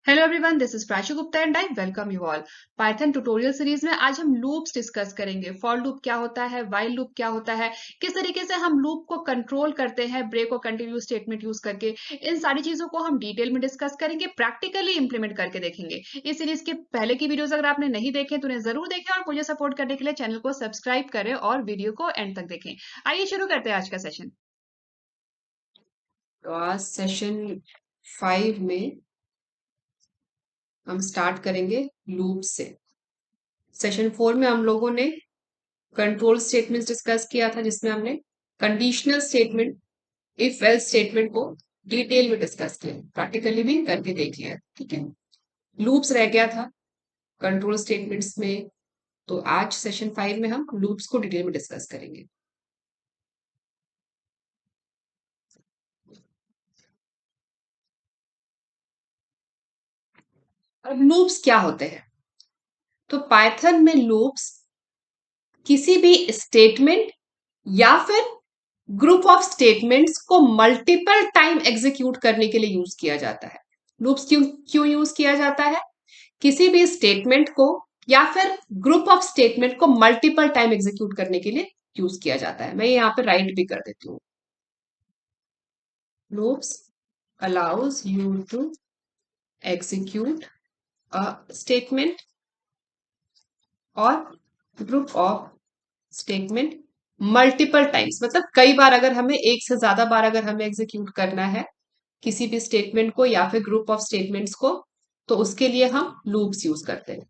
Hello everyone, this is Prachi Gupta and I welcome you all. Python tutorial series में आज हम loops discuss करेंगे। For loop क्या होता है, व्हाइल लूप क्या होता है, किस तरीके से हम लूप को कंट्रोल करते हैं ब्रेक और कंटिन्यू स्टेटमेंट यूज करके। इन सारी चीजों को हम डिटेल में डिस्कस करेंगे, प्रैक्टिकली इंप्लीमेंट करके देखेंगे। इस सीरीज के पहले की वीडियोस अगर आपने नहीं देखे तो उन्हें जरूर देखें और मुझे सपोर्ट करने के लिए चैनल को सब्सक्राइब करें और वीडियो को एंड तक देखें। आइए शुरू करते हैं आज का सेशन। तो आज सेशन 5 में हम स्टार्ट करेंगे लूप से। सेशन 4 में हम लोगों ने कंट्रोल स्टेटमेंट्स डिस्कस किया था, जिसमें हमने conditional statement, if else statement को डिटेल में डिस्कस किया, प्रैक्टिकली भी करके देख लिया। ठीक है, लूप्स रह गया था कंट्रोल स्टेटमेंट्स में। तो आज सेशन 5 में हम लूप्स को डिटेल में डिस्कस करेंगे। अब लूप्स क्या होते हैं? तो पाइथन में लूप्स किसी भी स्टेटमेंट या फिर ग्रुप ऑफ स्टेटमेंट्स को मल्टीपल टाइम एग्जीक्यूट करने के लिए यूज किया जाता है। लूप्स क्यों क्यों यूज किया जाता है? किसी भी स्टेटमेंट को या फिर ग्रुप ऑफ स्टेटमेंट को मल्टीपल टाइम एग्जीक्यूट करने के लिए यूज किया जाता है। मैं यहाँ पे राइट भी कर देती हूँ। Loops allows you to execute a statement और group of statement multiple times, मतलब कई बार, अगर हमें एक से ज्यादा बार अगर हमें एग्जीक्यूट करना है किसी भी स्टेटमेंट को या फिर ग्रुप ऑफ स्टेटमेंट्स को, तो उसके लिए हम लूप्स यूज करते हैं।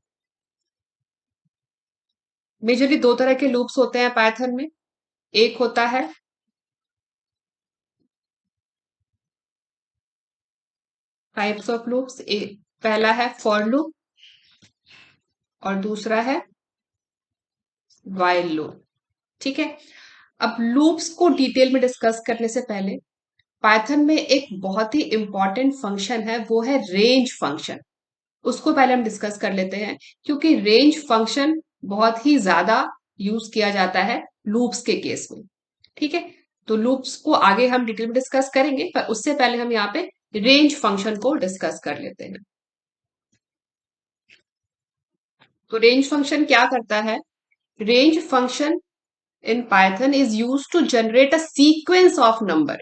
मेजरली दो तरह के लूप्स होते हैं पाइथन में। एक होता है टाइप्स ऑफ लूप्स, पहला है फॉर लूप और दूसरा है व्हाइल लूप। ठीक है, अब लूप्स को डिटेल में डिस्कस करने से पहले पाइथन में एक बहुत ही इंपॉर्टेंट फंक्शन है, वो है रेंज फंक्शन। उसको पहले हम डिस्कस कर लेते हैं, क्योंकि रेंज फंक्शन बहुत ही ज्यादा यूज किया जाता है लूप्स के केस में। ठीक है, तो लूप्स को आगे हम डिटेल में डिस्कस करेंगे, पर उससे पहले हम यहाँ पे रेंज फंक्शन को डिस्कस कर लेते हैं। तो रेंज फंक्शन क्या करता है? Range function in Python is used to generate a sequence of number.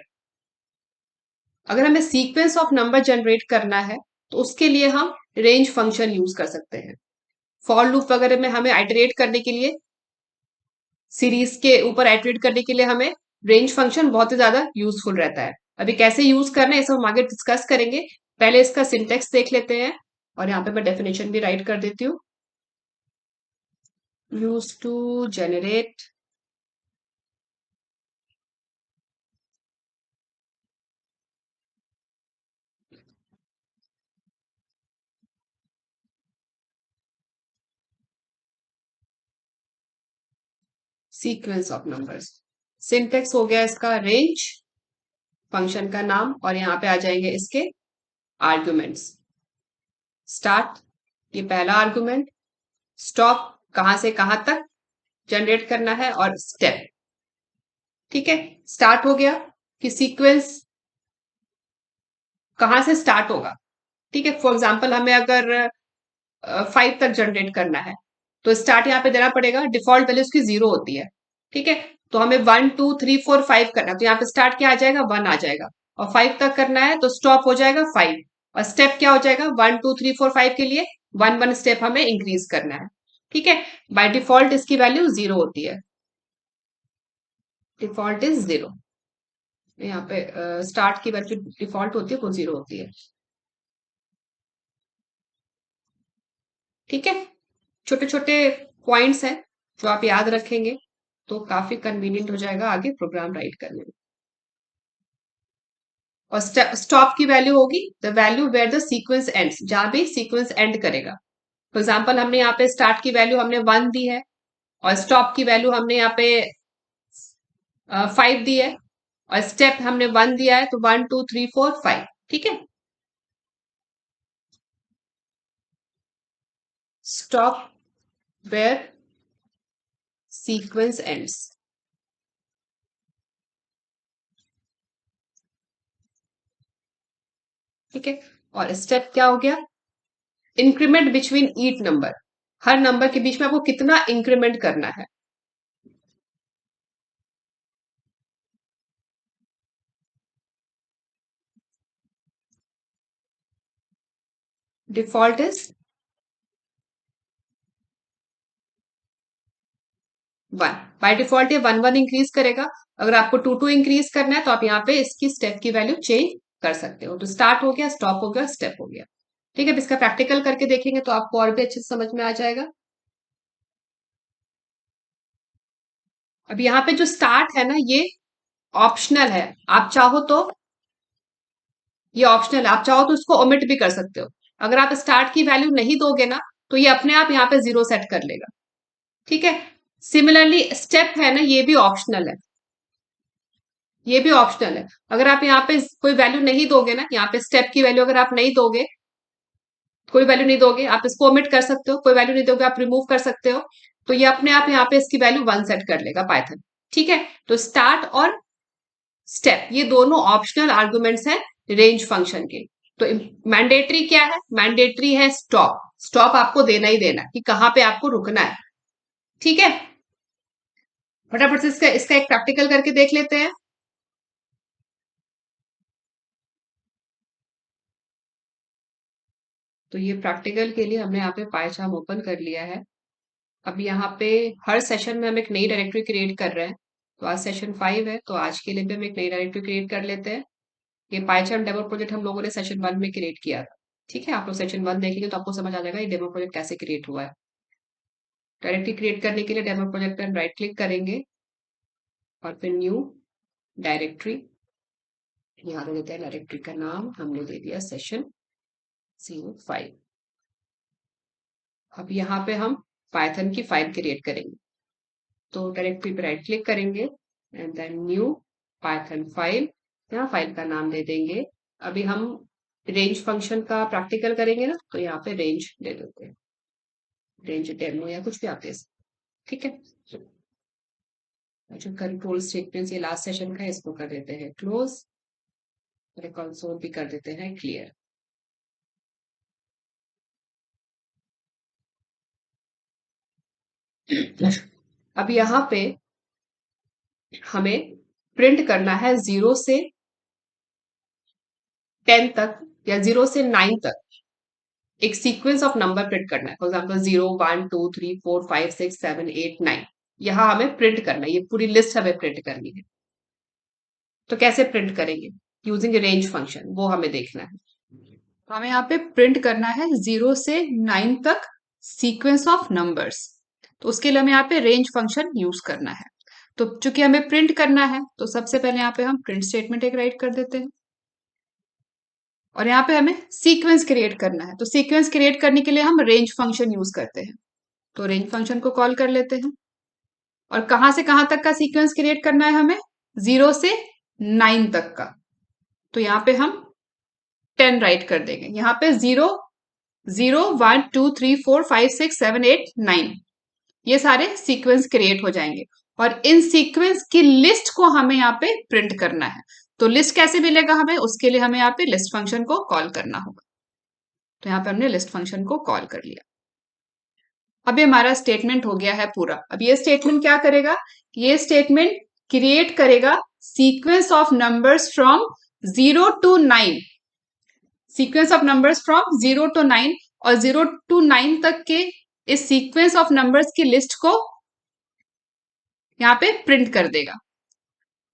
अगर हमें सीक्वेंस ऑफ नंबर जनरेट करना है तो उसके लिए हम रेंज फंक्शन यूज कर सकते हैं। फॉर लूप वगैरह में हमें आइटरेट करने के लिए, सीरीज के ऊपर आइटरेट करने के लिए हमें रेंज फंक्शन बहुत ही ज्यादा यूजफुल रहता है। अभी कैसे यूज करना है ये सब हम आगे डिस्कस करेंगे। पहले इसका सिंटेक्स देख लेते हैं, और यहाँ पे मैं डेफिनेशन भी राइट कर देती हूँ। Use to generate sequence of numbers. Syntax हो गया इसका रेंज, फंक्शन का नाम, और यहाँ पे आ जाएंगे इसके आर्ग्यूमेंट्स। स्टार्ट, ये पहला आर्गुमेंट। स्टॉप, कहां से कहां तक जनरेट करना है, और स्टेप। ठीक है, स्टार्ट हो गया कि सीक्वेंस कहां से स्टार्ट होगा। ठीक है, फॉर एग्जाम्पल हमें अगर 5 तक जनरेट करना है तो स्टार्ट यहाँ पे देना पड़ेगा। डिफॉल्ट वैल्यू उसकी 0 होती है। ठीक है, तो हमें 1 2 3 4 5 करना है, तो यहाँ पे स्टार्ट क्या आ जाएगा, 1 आ जाएगा। और 5 तक करना है तो स्टॉप हो जाएगा 5। और स्टेप क्या हो जाएगा, 1 2 3 4 5 के लिए 1 1 स्टेप हमें इंक्रीज करना है। ठीक है, बाय डिफॉल्ट इसकी वैल्यू 0 होती है। Default is 0। यहाँ पे स्टार्ट की वैल्यू डिफॉल्ट होती है, वो 0 होती है। ठीक है, छोटे छोटे पॉइंट्स हैं जो आप याद रखेंगे तो काफी कन्वीनियंट हो जाएगा आगे प्रोग्राम राइट करने में। और स्टॉप की वैल्यू होगी the value where the sequence ends, जहां भी सीक्वेंस एंड करेगा। फॉर एग्जाम्पल हमने यहाँ पे स्टार्ट की वैल्यू हमने 1 दी है, और स्टॉप की वैल्यू हमने यहाँ पे 5 दी है, और स्टेप हमने 1 दिया है, तो 1 2 3 4 5। ठीक है, स्टॉप वेयर सीक्वेंस एंड्स। ठीक है, और स्टेप क्या हो गया, इंक्रीमेंट बिटवीन ईच नंबर, हर नंबर के बीच में आपको कितना इंक्रीमेंट करना है। डिफॉल्ट इज 1, बाय डिफॉल्ट ये 1 1 इंक्रीज करेगा। अगर आपको 2 2 इंक्रीज करना है तो आप यहाँ पे इसकी स्टेप की वैल्यू चेंज कर सकते हो। तो स्टार्ट हो गया, स्टॉप हो गया, स्टेप हो गया। ठीक है, अब इसका प्रैक्टिकल करके देखेंगे तो आपको और भी अच्छे से समझ में आ जाएगा। अब यहाँ पे जो स्टार्ट है ना, ये ऑप्शनल है। आप चाहो तो ये ऑप्शनल है, आप चाहो तो इसको ओमिट भी कर सकते हो। अगर आप स्टार्ट की वैल्यू नहीं दोगे ना तो ये अपने आप यहाँ पे 0 सेट कर लेगा। ठीक है, सिमिलरली स्टेप है ना, ये भी ऑप्शनल है, ये भी ऑप्शनल है। अगर आप यहाँ पे कोई वैल्यू नहीं दोगे ना, यहाँ पे स्टेप की वैल्यू अगर आप नहीं दोगे, कोई वैल्यू नहीं दोगे, आप इसको ओमिट कर सकते हो। कोई वैल्यू नहीं दोगे, आप रिमूव कर सकते हो। तो ये अपने आप यहाँ पे इसकी वैल्यू 1 सेट कर लेगा पाइथन। ठीक है, तो स्टार्ट और स्टेप ये दोनों ऑप्शनल आर्गुमेंट्स हैं रेंज फंक्शन के। तो मैंडेटरी क्या है? मैंडेटरी है स्टॉप। स्टॉप आपको देना ही देना कि कहां पे आपको रुकना है। ठीक है, फटाफट से इसका इसका एक प्रैक्टिकल करके देख लेते हैं। तो ये प्रैक्टिकल के लिए हमने यहाँ पे पाइचार्म ओपन कर लिया है। अब यहाँ पे हर सेशन में हम एक नई डायरेक्टरी क्रिएट कर रहे हैं। तो आज सेशन 5 है, तो आज के लिए भी हम एक नई डायरेक्टरी क्रिएट कर लेते हैं। ये पाइचार्म डेमो प्रोजेक्ट हम लोगों ने सेशन 1 में क्रिएट किया था। ठीक है, आप लोग सेशन 1 देखेंगे तो आपको समझ आ जाएगा ये डेमो प्रोजेक्ट कैसे क्रिएट हुआ है। डायरेक्टरी क्रिएट करने के लिए डेमो प्रोजेक्ट पर हम राइट क्लिक करेंगे और फिर न्यू डायरेक्टरी, यहाँ दे देते हैं डायरेक्टरी का नाम, हमने दे दिया सेशन 05। अब यहाँ पे हम पाइथन की फाइल क्रिएट करेंगे। तो डायरेक्टरी पे राइट क्लिक करेंगे and then new Python file, यहाँ फाइल का नाम दे देंगे। अभी हम रेंज फंक्शन का प्रैक्टिकल करेंगे ना, तो यहाँ पे रेंज दे देते हैं, रेंज डेमो या कुछ भी आते हैं। ठीक है, जो कंट्रोल स्टेटमेंट ये लास्ट सेशन का है, इसको कर देते हैं क्लोज और कंसोल भी कर देते हैं क्लियर। अब यहाँ पे हमें प्रिंट करना है 0 से 10 तक या 0 से 9 तक एक सीक्वेंस ऑफ नंबर प्रिंट करना है। फॉर एग्जाम्पल 0 1 2 3 4 5 6 7 8 9, यहाँ हमें प्रिंट करना है, ये पूरी लिस्ट हमें प्रिंट करनी है। तो कैसे प्रिंट करेंगे? यूजिंग रेंज फंक्शन, वो हमें देखना है। तो हमें यहाँ पे प्रिंट करना है 0 से 9 तक सीक्वेंस ऑफ नंबर्स। तो उसके लिए हमें यहाँ पे रेंज फंक्शन यूज करना है। तो चूंकि हमें प्रिंट करना है तो सबसे पहले यहाँ पे हम प्रिंट स्टेटमेंट एक राइट कर देते हैं और यहाँ पे हमें सीक्वेंस क्रिएट करना है। तो सीक्वेंस क्रिएट करने के लिए हम रेंज फंक्शन यूज करते हैं। तो रेंज फंक्शन को कॉल कर लेते हैं और कहां से कहां तक का सीक्वेंस क्रिएट करना है हमें? 0 से 9 तक का। तो यहाँ पे हम 10 राइट कर देंगे। यहाँ पे 0 0 1 2 3 4 5 6 7 8 9 ये सारे सीक्वेंस क्रिएट हो जाएंगे और इन सीक्वेंस की लिस्ट को हमें यहाँ पे प्रिंट करना है। तो लिस्ट कैसे मिलेगा हमें? उसके लिए हमें यहाँ पे लिस्ट फंक्शन को कॉल करना होगा। तो यहाँ पे हमने लिस्ट फंक्शन को कॉल कर लिया। अब ये हमारा स्टेटमेंट हो गया है पूरा। अब ये स्टेटमेंट क्या करेगा? ये स्टेटमेंट क्रिएट करेगा sequence of numbers from 0 to 9, sequence of numbers from 0 to 9 और 0 to 9 तक के इस सीक्वेंस ऑफ नंबर्स की लिस्ट को यहाँ पे प्रिंट कर देगा।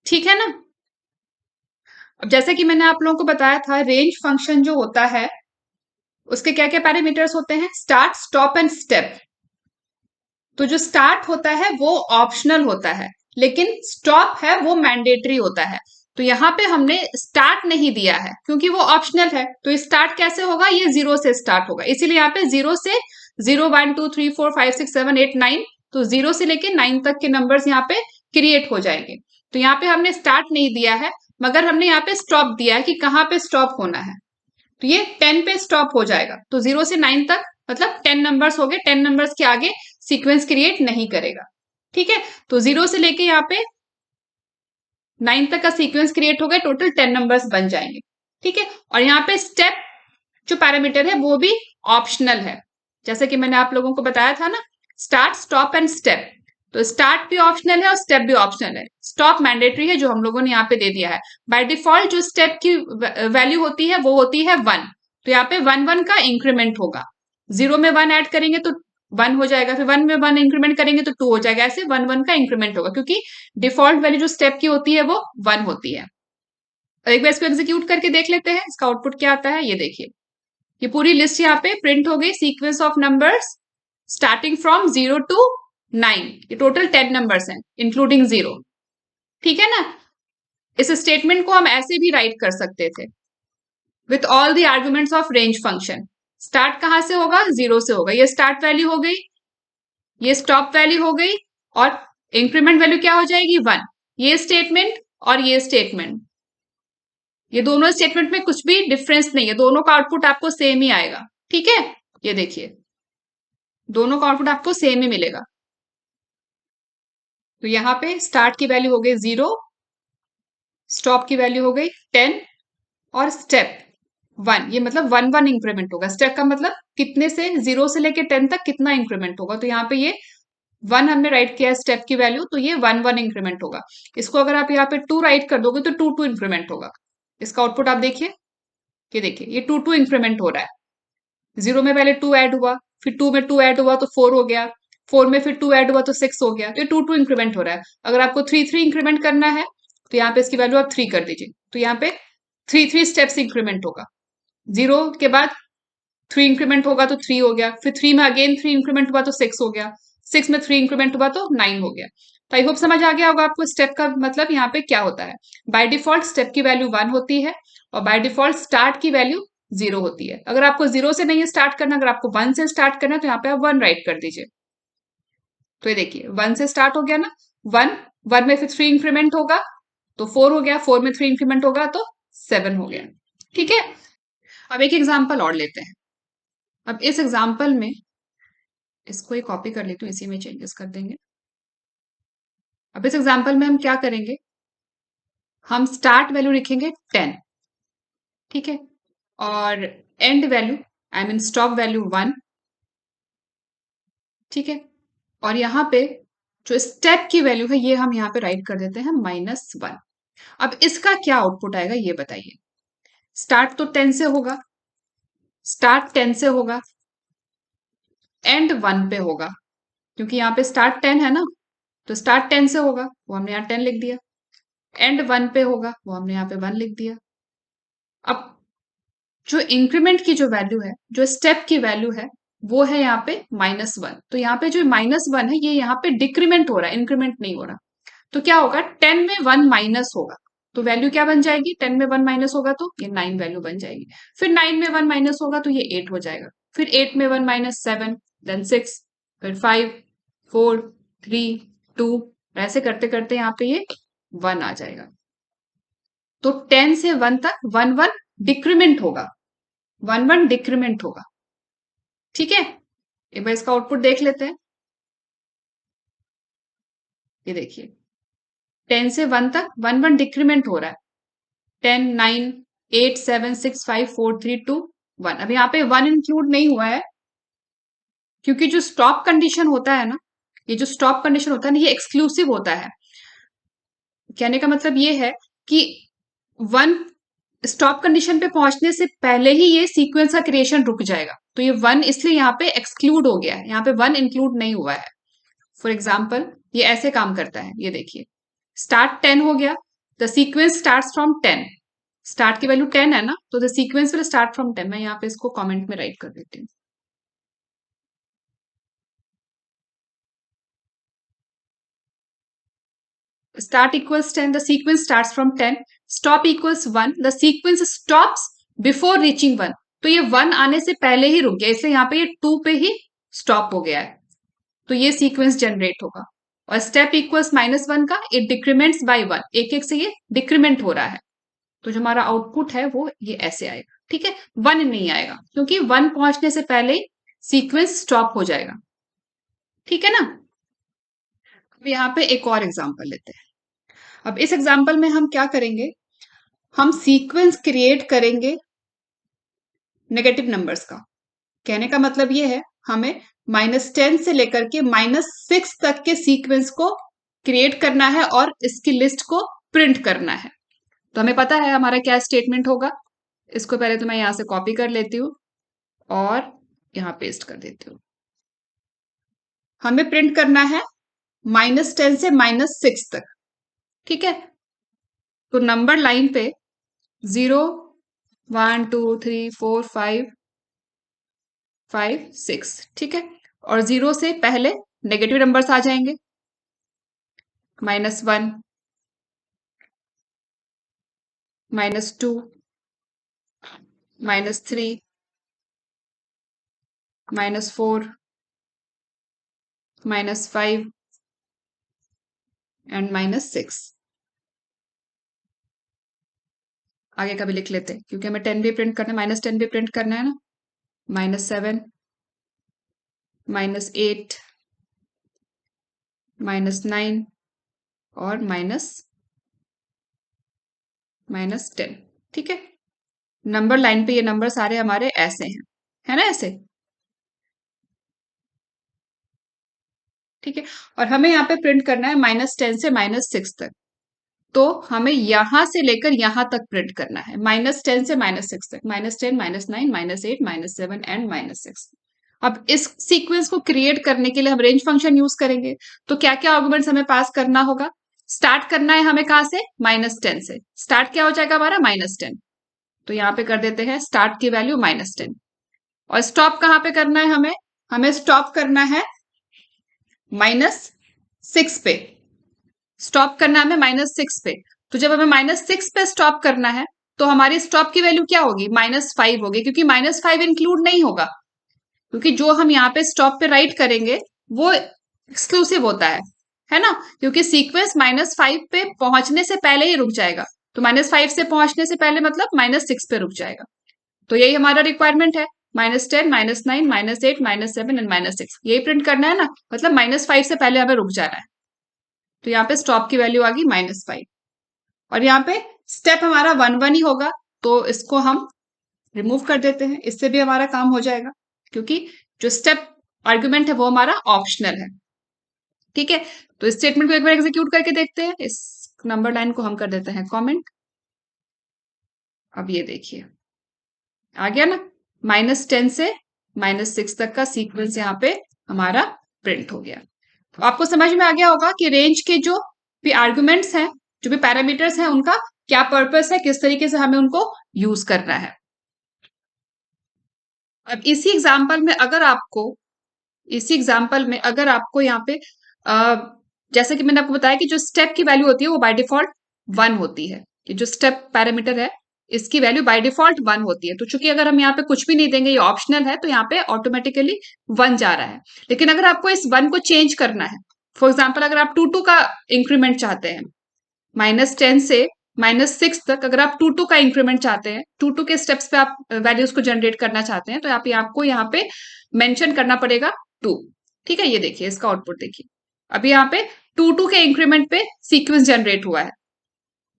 ठीक है ना? अब जैसे कि मैंने आप लोगों को बताया था, रेंज फंक्शन जो होता है उसके क्या क्या पैरामीटर्स होते हैं? Start, stop and step. तो जो स्टार्ट होता है वो ऑप्शनल होता है, लेकिन स्टॉप है वो मैंडेटरी होता है। तो यहाँ पे हमने स्टार्ट नहीं दिया है क्योंकि वो ऑप्शनल है। तो स्टार्ट कैसे होगा? ये 0 से स्टार्ट होगा, इसीलिए यहाँ पे 0 से 0 1 2 3 4 5 6 7 8 9, तो 0 से लेके 9 तक के नंबर्स यहाँ पे क्रिएट हो जाएंगे। तो यहाँ पे हमने स्टार्ट नहीं दिया है, मगर हमने यहाँ पे स्टॉप दिया है कि कहाँ पे स्टॉप होना है। तो ये 10 पे स्टॉप हो जाएगा। तो 0 से 9 तक मतलब 10 नंबर्स हो गए, 10 नंबर्स के आगे सीक्वेंस क्रिएट नहीं करेगा। ठीक है, तो 0 से लेके यहाँ पे 9 तक का सीक्वेंस क्रिएट हो गया, टोटल 10 नंबर्स बन जाएंगे। ठीक है, और यहाँ पे स्टेप जो पैरामीटर है वो भी ऑप्शनल है। जैसे कि मैंने आप लोगों को बताया था ना, स्टार्ट, स्टॉप एंड स्टेप। तो स्टार्ट भी ऑप्शनल है और स्टेप भी ऑप्शनल है। स्टॉप मैंडेटरी है, जो हम लोगों ने यहाँ पे दे दिया है। बाय डिफॉल्ट जो स्टेप की वैल्यू होती है वो होती है 1। तो यहाँ पे 1 1 का इंक्रीमेंट होगा। 0 में 1 ऐड करेंगे तो 1 हो जाएगा, फिर 1 में 1 इंक्रीमेंट करेंगे तो 2 हो जाएगा। ऐसे 1 1 का इंक्रीमेंट होगा, क्योंकि डिफॉल्ट वैल्यू जो स्टेप की होती है वो 1 होती है। एक बार इसको एग्जीक्यूट करके देख लेते हैं इसका आउटपुट क्या आता है। ये देखिए, ये पूरी लिस्ट यहाँ पे प्रिंट हो गई, sequence of numbers starting from 0 to 9। ये टोटल 10 नंबर्स हैं इंक्लूडिंग 0। ठीक है ना। इस स्टेटमेंट को हम ऐसे भी राइट कर सकते थे, with all the arguments of range function. Start कहां से होगा? 0 से होगा। ये स्टार्ट वैल्यू हो गई, ये स्टॉप वैल्यू हो गई, और इंक्रीमेंट वैल्यू क्या हो जाएगी? 1। ये स्टेटमेंट और ये स्टेटमेंट, ये दोनों स्टेटमेंट में कुछ भी डिफरेंस नहीं है, दोनों का आउटपुट आपको सेम ही आएगा। ठीक है, ये देखिए, दोनों का आउटपुट आपको सेम ही मिलेगा। तो यहाँ पे स्टार्ट की वैल्यू हो गई 0, स्टॉप की वैल्यू हो गई 10, और स्टेप 1, ये मतलब 1 1 इंक्रीमेंट होगा। स्टेप का मतलब कितने से, 0 से लेके 10 तक कितना इंक्रीमेंट होगा। तो यहाँ पे ये 1 हमने राइट किया स्टेप की वैल्यू, तो ये 1 1 इंक्रीमेंट होगा। इसको अगर आप यहाँ पे 2 राइट कर दोगे तो 2 2 इंक्रीमेंट होगा। इसका आउटपुट आप देखिए, ये देखिए, ये 2 2 इंक्रीमेंट हो रहा है। 0 में पहले 2 ऐड हुआ, फिर 2 में 2 ऐड हुआ तो 4 हो गया, 4 में फिर 2 ऐड हुआ तो 6 हो गया। तो ये 2 2 इंक्रीमेंट हो रहा है। अगर आपको 3 3 इंक्रीमेंट करना है तो यहाँ पे इसकी वैल्यू आप 3 कर दीजिए, तो यहाँ पे 3 3 स्टेप्स इंक्रीमेंट होगा। 0 के बाद 3 इंक्रीमेंट होगा तो 3 हो गया, फिर 3 में अगेन 3 इंक्रीमेंट हुआ तो 6 हो गया, 6 में 3 इंक्रीमेंट हुआ तो 9 हो गया। तो आई होप समझ आ गया होगा आपको स्टेप का मतलब यहाँ पे क्या होता है। बाय डिफॉल्ट स्टेप की वैल्यू 1 होती है, और बाय डिफॉल्ट स्टार्ट की वैल्यू 0 होती है। अगर आपको 0 से नहीं स्टार्ट करना, अगर आपको 1 से स्टार्ट करना है तो यहाँ पे आप 1 राइट कर दीजिए। तो ये देखिए 1 से स्टार्ट हो गया ना, 1 1 में फिर 3 इंक्रीमेंट होगा तो 4 हो गया, 4 में 3 इंक्रीमेंट होगा तो 7 हो गया। ठीक है, अब एक एग्जाम्पल और लेते हैं। अब इस एग्जाम्पल में, इसको ही कॉपी कर लेती हूँ, इसी में चेंजेस कर देंगे। अब इस एग्जाम्पल में हम क्या करेंगे, हम स्टार्ट वैल्यू लिखेंगे 10। ठीक है, और and value, I mean stop value 1। ठीक है, और यहाँ पे जो स्टेप की वैल्यू है ये हम यहाँ पे राइट कर देते हैं -1। अब इसका क्या आउटपुट आएगा ये बताइए। स्टार्ट तो 10 से होगा, स्टार्ट 10 से होगा, एंड 1 पे होगा, क्योंकि यहाँ पे स्टार्ट 10 है ना, तो स्टार्ट 10 से होगा, वो हमने यहाँ 10 लिख दिया। एंड 1 पे होगा, वो हमने यहाँ पे 1 लिख दिया। अब जो इंक्रीमेंट की जो वैल्यू है, जो स्टेप की वैल्यू है, वो है यहाँ पे -1। तो यहाँ पे जो -1 है ये यहाँ पे डिक्रीमेंट हो रहा है, इंक्रीमेंट नहीं हो रहा। तो क्या होगा, 10 में 1 माइनस होगा तो वैल्यू क्या बन जाएगी, 10 में 1 माइनस होगा तो ये 9 वैल्यू बन जाएगी। फिर 9 में 1 माइनस होगा तो ये 8 हो जाएगा। फिर 8 में 1 माइनस 7, देन 6, फिर 5 4 3 2, ऐसे करते करते यहाँ पे ये 1 आ जाएगा। तो 10 से 1 तक 1 1 डिक्रीमेंट होगा, 1 1 डिक्रीमेंट होगा। ठीक है, एक बार इसका आउटपुट देख लेते हैं। ये देखिए 10 से 1 तक 1 1 डिक्रीमेंट हो रहा है। 10 9 8 7 6 5 4 3 2 1। अब यहाँ पे 1 इंक्लूड नहीं हुआ है, क्योंकि जो स्टॉप कंडीशन होता है ना, ये जो स्टॉप कंडीशन होता है ना, ये एक्सक्लूसिव होता है। कहने का मतलब ये है कि 1 स्टॉप कंडीशन पे पहुंचने से पहले ही ये सीक्वेंस का क्रिएशन रुक जाएगा। तो ये 1 इसलिए यहाँ पे एक्सक्लूड हो गया है, यहाँ पे 1 इंक्लूड नहीं हुआ है। फॉर एग्जाम्पल ये ऐसे काम करता है, ये देखिए, स्टार्ट 10 हो गया, the sequence start from 10। Start की वैल्यू 10 है ना, तो the sequence will start from 10। मैं यहाँ पे इसको कमेंट में राइट कर देती हूँ। Start equals 10, the sequence starts from 10. Stop equals 1, the sequence stops before reaching 1. तो ये 1 आने से पहले ही रुक गया, इसलिए यहाँ पे ये 2 पे ही स्टॉप हो गया है। तो ये सीक्वेंस जनरेट होगा। और स्टेप इक्वल्स -1 का, इट डिक्रीमेंट्स बाय 1, एक एक से ये डिक्रीमेंट हो रहा है। तो जो हमारा आउटपुट है वो ये ऐसे आएगा। ठीक है, 1 नहीं आएगा, क्योंकि 1 पहुंचने से पहले ही सीक्वेंस स्टॉप हो जाएगा। ठीक है ना। अब यहाँ पे एक और एग्जाम्पल लेते हैं। अब इस एग्जाम्पल में हम क्या करेंगे, हम सीक्वेंस क्रिएट करेंगे नेगेटिव नंबर्स का। कहने का मतलब ये है हमें -10 से लेकर के -6 तक के सीक्वेंस को क्रिएट करना है और इसकी लिस्ट को प्रिंट करना है। तो हमें पता है हमारा क्या स्टेटमेंट होगा। इसको पहले तो मैं यहां से कॉपी कर लेती हूँ और यहां पेस्ट कर देती हूँ। हमें प्रिंट करना है -10 से -6 तक, ठीक है। तो नंबर लाइन पे 0 1 2 3 4 5 5 6, ठीक है। और 0 से पहले नेगेटिव नंबर्स आ जाएंगे, -1 -2 -3 -4 -5 एंड -6। आगे का भी लिख लेते हैं क्योंकि हमें 10 भी प्रिंट करना है, -10 भी प्रिंट करना है ना। -7 -8 -9 और -10, ठीक है। नंबर लाइन पे ये नंबर सारे हमारे ऐसे हैं, है ना, ऐसे, ठीक है। और हमें यहाँ पे प्रिंट करना है -10 से -6 तक। तो हमें यहां से लेकर यहां तक प्रिंट करना है, -10 से -6 तक, -10 -9 -8 -7 एंड -6। अब इस सीक्वेंस को क्रिएट करने के लिए हम रेंज फंक्शन यूज करेंगे। तो क्या क्या आर्गुमेंट्स हमें पास करना होगा। स्टार्ट करना है हमें कहां से, -10 से। स्टार्ट क्या हो जाएगा हमारा, -10। तो यहाँ पे कर देते हैं स्टार्ट की वैल्यू -10। और स्टॉप कहां पे करना है हमें, हमें स्टॉप करना है -6 पे। स्टॉप करना है हमें -6 पे। तो जब हमें -6 पे स्टॉप करना है तो हमारी स्टॉप की वैल्यू क्या होगी, -5 होगी, क्योंकि -5 इंक्लूड नहीं होगा, क्योंकि जो हम यहाँ पे स्टॉप पे राइट करेंगे वो एक्सक्लूसिव होता है ना। क्योंकि सीक्वेंस -5 पे पहुंचने से पहले ही रुक जाएगा। तो -5 से पहुंचने से पहले मतलब -6 पे रुक जाएगा। तो यही हमारा रिक्वायरमेंट है, -10 -9 -8 -7 एंड -6, यही प्रिंट करना है ना। मतलब -5 से पहले हमें रुक जाना है। तो यहाँ पे स्टॉप की वैल्यू आ गई -5। और यहाँ पे स्टेप हमारा 1 1 ही होगा, तो इसको हम रिमूव कर देते हैं, इससे भी हमारा काम हो जाएगा, क्योंकि जो स्टेप आर्ग्यूमेंट है वो हमारा ऑप्शनल है, ठीक है। तो इस स्टेटमेंट को एक बार एग्जीक्यूट करके देखते हैं। इस नंबर लाइन को हम कर देते हैं कमेंट। अब ये देखिए आ गया ना, -10 से -6 तक का सीक्वेंस यहाँ पे हमारा प्रिंट हो गया। तो आपको समझ में आ गया होगा कि रेंज के जो भी आर्ग्यूमेंट्स हैं, जो भी पैरामीटर्स हैं, उनका क्या पर्पस है, किस तरीके से हमें उनको यूज करना है। अब इसी एग्जाम्पल में अगर आपको यहाँ पे जैसे कि मैंने आपको बताया कि जो स्टेप की वैल्यू होती है वो बाय डिफॉल्ट 1 होती है। कि जो स्टेप पैरामीटर है इसकी वैल्यू बाय डिफॉल्ट 1 होती है। तो चूंकि अगर हम यहाँ पे कुछ भी नहीं देंगे, ये ऑप्शनल है, तो यहाँ पे ऑटोमेटिकली 1 जा रहा है। लेकिन अगर आपको इस 1 को चेंज करना है, फॉर एग्जाम्पल अगर आप 2 का इंक्रीमेंट चाहते हैं, -10 से -6 तक अगर आप 2 का इंक्रीमेंट चाहते हैं, 2 के स्टेप्स पे आप वैल्यूज को जनरेट करना चाहते हैं, तो आपको यहाँ पे मेंशन करना पड़ेगा 2, ठीक है। ये देखिए इसका आउटपुट देखिए, अभी यहाँ पे 2 के इंक्रीमेंट पे सीक्वेंस जनरेट हुआ है,